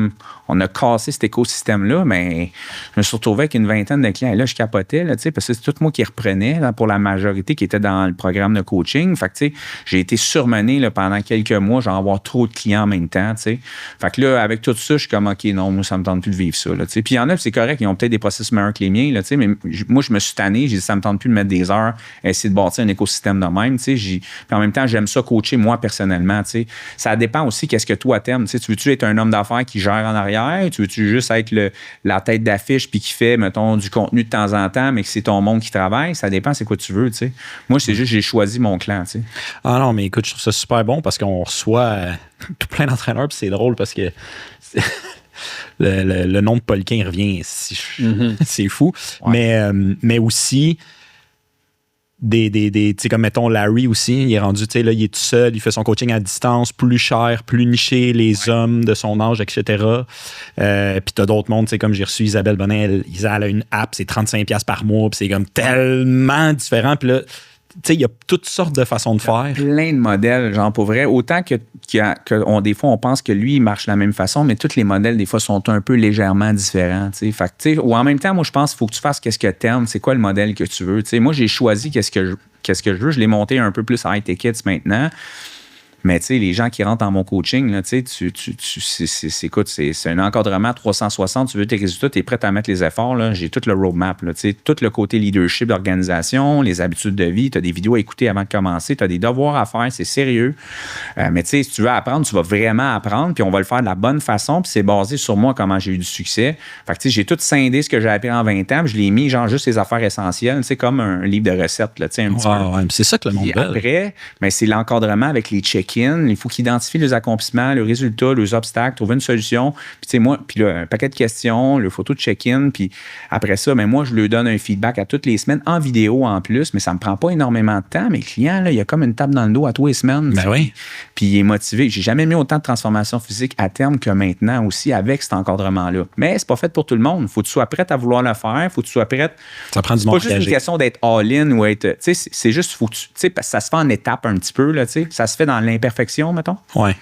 on a cassé cet écosystème-là, mais je me suis retrouvé avec une vingtaine de clients. Et là, je capotais, là, parce que c'est tout moi qui reprenais là, pour la majorité qui était dans le programme de coaching. Fait que, j'ai été surmené là, pendant quelques mois, genre avoir trop de clients en même temps. T'sais. Fait que là, avec tout ça, je suis comme, OK, non, moi, ça me tente plus de vivre ça. Puis il y en a, c'est correct, ils ont peut-être des processus meilleurs que les miens, là, mais moi, je me suis tanné, j'ai dit, ça me tente plus de mettre des heures à essayer de bâtir un écosystème de même. Puis en même temps, j'aime ça coacher moi personnellement. T'sais. Ça dépend aussi qu'est-ce que toi t'aimes. Tu veux-tu être un homme d'affaires qui gère en arrière? Tu veux-tu juste être la tête d'affiche puis qui fait, mettons, du contenu de temps en temps, mais que c'est ton monde qui travaille? Ça dépend, c'est quoi tu veux, tu sais. Moi, c'est juste, j'ai choisi mon clan, tu sais. Ah non, mais écoute, je trouve ça super bon parce qu'on reçoit tout plein d'entraîneurs puis c'est drôle parce que le nom de Paulquin revient. C'est fou. Ouais. Mais aussi... tu sais, comme mettons Larry aussi, il est rendu, tu sais, là, il est tout seul, il fait son coaching à distance, plus cher, plus niché, les hommes de son âge, etc. Puis t'as d'autres mondes, tu sais, comme j'ai reçu Isabelle Bonin, elle a une app, c'est 35$ par mois, puis c'est comme tellement différent, puis là, tu sais, il y a toutes sortes de façons de faire. Plein de modèles, genre pour vrai. Autant que des fois, on pense que lui, il marche de la même façon, mais tous les modèles, des fois, sont un peu légèrement différents. T'sais. Fait que, t'sais, ou en même temps, moi, je pense qu'il faut que tu fasses qu'est-ce que tu aimes. C'est quoi le modèle que tu veux. T'sais. Moi, j'ai choisi qu'est-ce que je veux. Je l'ai monté un peu plus high tickets maintenant. Mais tu sais, les gens qui rentrent dans mon coaching, là, écoute, c'est un encadrement 360. Tu veux tes résultats, tu es prêt à mettre les efforts. Là. J'ai tout le roadmap. Là, tout le côté leadership d'organisation, les habitudes de vie. Tu as des vidéos à écouter avant de commencer. Tu as des devoirs à faire. C'est sérieux. Mais tu sais, si tu veux apprendre, tu vas vraiment apprendre. Puis on va le faire de la bonne façon. Puis c'est basé sur moi, comment j'ai eu du succès. Fait que tu sais, j'ai tout scindé ce que j'ai appris en 20 ans. Puis je l'ai mis, genre, juste les affaires essentielles. Tu sais, comme un livre de recettes. Là, un petit peu. Ouais, c'est ça que le monde veut. Après, ben, c'est l'encadrement avec les check-in. Il faut qu'ils identifient les accomplissements, les résultats, les obstacles, trouver une solution. Puis, tu sais, moi, puis là, un paquet de questions, le photo de check-in. Puis après ça, ben, moi, je lui donne un feedback à toutes les semaines, en vidéo en plus, mais ça ne me prend pas énormément de temps. Mais le client, là, il a comme une tape dans le dos à tous les semaines. Ben oui. Puis il est motivé. J'ai jamais mis autant de transformation physique à terme que maintenant aussi avec cet encadrement-là. Mais c'est pas fait pour tout le monde. Faut que tu sois prête à vouloir le faire. Faut que tu sois prête. Ça prend du c'est pas juste une question d'être all-in ou être. Tu sais, c'est juste, faut que tu sais, parce que ça se fait en étapes un petit peu, là, tu sais. Ça se fait dans l'imperfection, mettons. Ouais.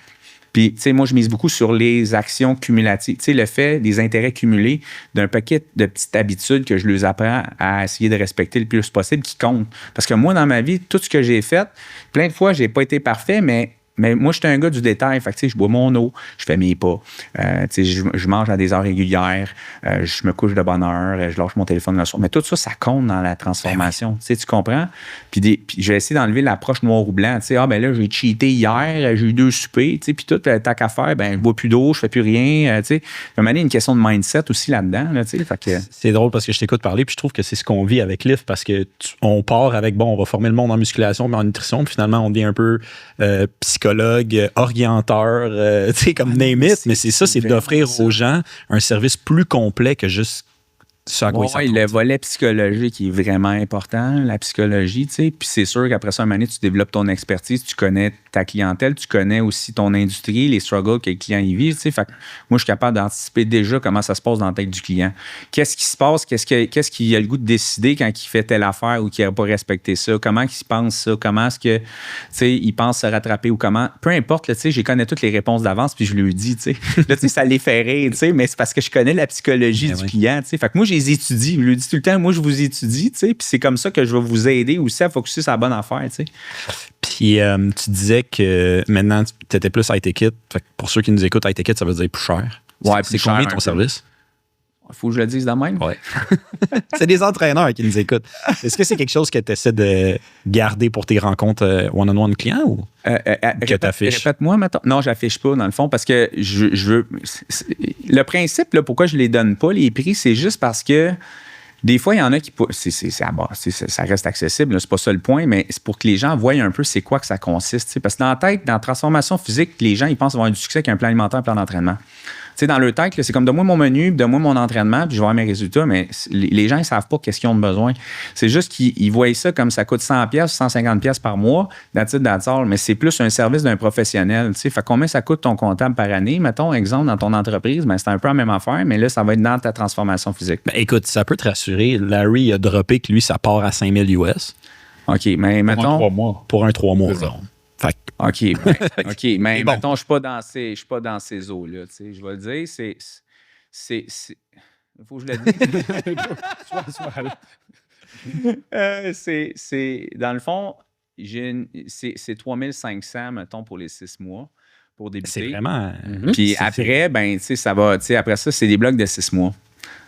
Puis, tu sais, moi, je mise beaucoup sur les actions cumulatives. Tu sais, le fait des intérêts cumulés d'un paquet de petites habitudes que je leur apprends à essayer de respecter le plus possible qui comptent. Parce que moi, dans ma vie, tout ce que j'ai fait, plein de fois, j'ai pas été parfait, mais moi, je suis un gars du détail. Fait que, tu sais, je bois mon eau, je fais mes pas. Tu sais, je mange à des heures régulières. Je me couche de bonne heure. Je lâche mon téléphone le soir. Mais tout ça, ça compte dans la transformation. Tu sais, tu comprends? Puis je vais essayer d'enlever l'approche noir ou blanc. Tu sais, ben là, j'ai cheaté hier, j'ai eu 2 soupers. Tu sais, puis tout, t'as qu'à faire, ben, je bois plus d'eau, je fais plus rien. Tu sais, il y a une question de mindset aussi là-dedans. Là, tu sais, fait que... C'est drôle parce que je t'écoute parler, puis je trouve que c'est ce qu'on vit avec Lift parce que on part avec, bon, on va former le monde en musculation, mais en nutrition, puis finalement, on devient un peu psychologue, orienteur, tu sais, comme name it, mais c'est ça, c'est d'offrir aux gens un service plus complet que juste Le volet psychologique est vraiment important, la psychologie, tu sais. Puis c'est sûr qu'après ça, un moment donné, tu développes ton expertise, tu connais ta clientèle, tu connais aussi ton industrie, les struggles que le client y vit, tu sais. Fait que moi, je suis capable d'anticiper déjà comment ça se passe dans la tête du client. Qu'est-ce qui se passe? Qu'est-ce qu'il a le goût de décider quand il fait telle affaire ou qu'il n'a pas respecté ça? Comment il se pense ça? Comment est-ce que, tu sais, il pense se rattraper ou comment? Peu importe, tu sais, je connais toutes les réponses d'avance puis je lui dis, tu sais. Là, tu sais, ça les fait rire, tu sais, mais c'est parce que je connais la psychologie du client, tu sais. Fait que moi, je les étudie. Je lui dis tout le temps, moi, je vous étudie, tu sais, puis c'est comme ça que je vais vous aider aussi à focusser sur la bonne affaire, tu sais. Puis tu disais que maintenant, tu étais plus high ticket. Fait que pour ceux qui nous écoutent, high ticket, ça veut dire plus cher. Ouais, c'est combien ton service? Il faut que je le dise de même. Ouais. C'est des entraîneurs qui nous écoutent. Est-ce que c'est quelque chose que tu essaies de garder pour tes rencontres one-on-one clients ou que tu affiches? Répète-moi, maintenant. Non, je n'affiche pas, dans le fond, parce que je veux. Le principe, là, pourquoi je ne les donne pas, les prix, c'est juste parce que des fois, il y en a qui. Ça reste accessible, c'est pas ça le point, mais c'est pour que les gens voient un peu c'est quoi que ça consiste. T'sais. Parce que dans la tête, dans la transformation physique, les gens, ils pensent avoir du succès avec un plan alimentaire, un plan d'entraînement. T'sais, dans leur tête, là, c'est comme donne-moi mon menu, donne-moi mon entraînement, puis je vais avoir mes résultats, mais les gens, ils savent pas qu'est-ce qu'ils ont besoin. C'est juste qu'ils voient ça comme ça coûte 100$, 150$ par mois, that's all, mais c'est plus un service d'un professionnel. T'sais. Fait combien ça coûte ton comptable par année? Mettons, exemple, dans ton entreprise, ben, c'est un peu la même affaire, mais là, ça va être dans ta transformation physique. Ben, écoute, ça peut te rassurer. Larry a droppé que lui, ça part à 5 000 US. OK, mais mettons. Pour un 3 mois. Fait. OK, mais bon. Mettons, je ne suis pas dans ces eaux-là. Je vais le dire, il faut que je le dise. C'est dans le fond, c'est 3500, mettons, pour les 6 mois pour débuter. C'est vraiment... Puis après, ben, ça va, après ça, c'est des blocs de 6 mois.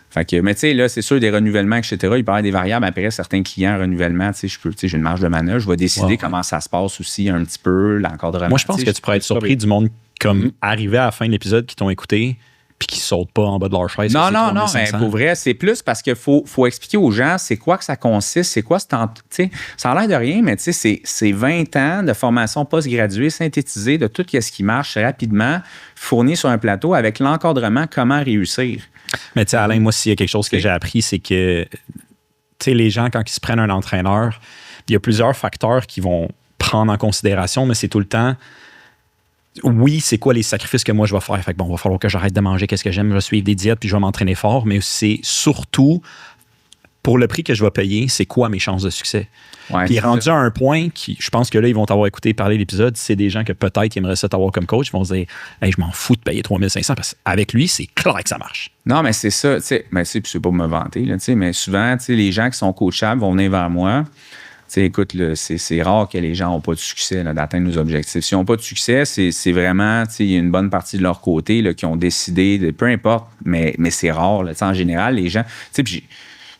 Fait que, mais tu sais, là, c'est sûr, des renouvellements, etc. Il peut y avoir des variables. Après, certains clients, renouvellement, j'ai une marge de manœuvre. Je vais décider comment ça se passe aussi un petit peu, l'encadrement. Moi, je pense que tu pourrais être surpris du monde comme arrivé à la fin de l'épisode qui t'ont écouté puis qui sautent pas en bas de leur chaise. Non, mais pour vrai, c'est plus parce qu'il faut expliquer aux gens c'est quoi que ça consiste, c'est quoi, ça a l'air de rien, mais c'est 20 ans de formation post-graduée synthétisée de tout ce qui marche rapidement, fourni sur un plateau avec l'encadrement, comment réussir. Mais tu sais, Alain, moi, s'il y a quelque chose que j'ai appris, c'est que tu sais, les gens, quand ils se prennent un entraîneur, il y a plusieurs facteurs qu'ils vont prendre en considération, mais c'est tout le temps, oui, c'est quoi les sacrifices que moi je vais faire? Fait que bon, il va falloir que j'arrête de manger qu'est-ce que j'aime, je vais suivre des diètes puis je vais m'entraîner fort, mais c'est surtout pour le prix que je vais payer, c'est quoi mes chances de succès? Ouais, puis rendu à un point qui, je pense que là, ils vont t'avoir écouté parler de l'épisode, c'est des gens que peut-être ils aimeraient ça t'avoir comme coach, ils vont se dire hey, je m'en fous de payer 3500 parce qu'avec lui, c'est clair que ça marche. Non, mais c'est ça, tu sais, c'est pas me vanter, là, mais souvent, les gens qui sont coachables vont venir vers moi. Écoute, c'est rare que les gens n'ont pas de succès là, d'atteindre nos objectifs. S'ils n'ont pas de succès, c'est vraiment, il y a une bonne partie de leur côté là, qui ont décidé, peu importe, mais c'est rare. Là, en général, les gens...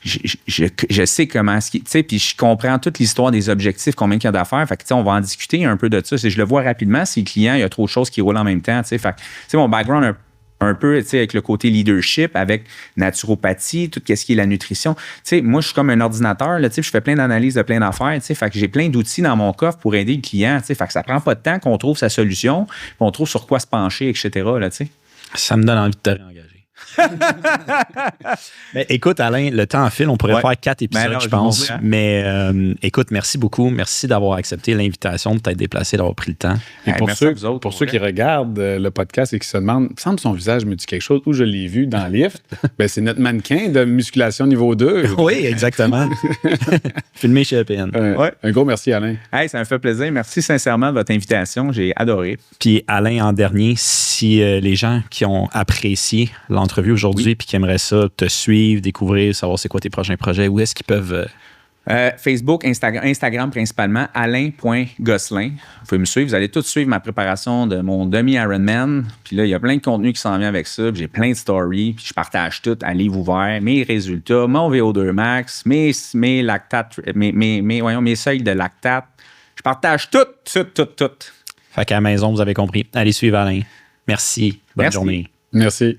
Je sais comment... Puis je comprends toute l'histoire des objectifs, combien il y a d'affaires. Fait que, on va en discuter un peu de ça. Je le vois rapidement si le client, il y a trop de choses qui roulent en même temps. Fait que, mon background un peu avec le côté leadership, avec naturopathie, tout ce qui est la nutrition. Moi, je suis comme un ordinateur, là, je fais plein d'analyses de plein d'affaires, fait que j'ai plein d'outils dans mon coffre pour aider le client. Fait que ça prend pas de temps qu'on trouve sa solution, qu'on trouve sur quoi se pencher, etc. Là, ça me donne envie de te réengager. Mais écoute, Alain, le temps file. On pourrait faire 4 épisodes, je pense. Mais écoute, merci beaucoup. Merci d'avoir accepté l'invitation, de t'être déplacé, d'avoir pris le temps. Et pour ceux qui regardent le podcast et qui se demandent, il me semble que son visage me dit quelque chose, où je l'ai vu dans le lift, ben, c'est notre mannequin de musculation niveau 2. Oui, exactement. Filmé chez EPN. Un gros merci, Alain. Hey, ça me fait plaisir. Merci sincèrement de votre invitation. J'ai adoré. Puis Alain, en dernier, si les gens qui ont apprécié l'entrevue aujourd'hui puis qui aimeraient ça te suivre, découvrir, savoir c'est quoi tes prochains projets, où est-ce qu'ils peuvent... Facebook, Instagram principalement, alain.gosselin. Vous pouvez me suivre. Vous allez tout suivre ma préparation de mon demi-Ironman. Puis là, il y a plein de contenu qui s'en vient avec ça. Puis j'ai plein de stories. Puis je partage tout à livre ouvert, mes résultats, mon VO2 max, mes lactates, mes seuils de lactate. Je partage tout. Fait qu'à la maison, vous avez compris. Allez suivre Alain. Merci. Bonne journée. Merci.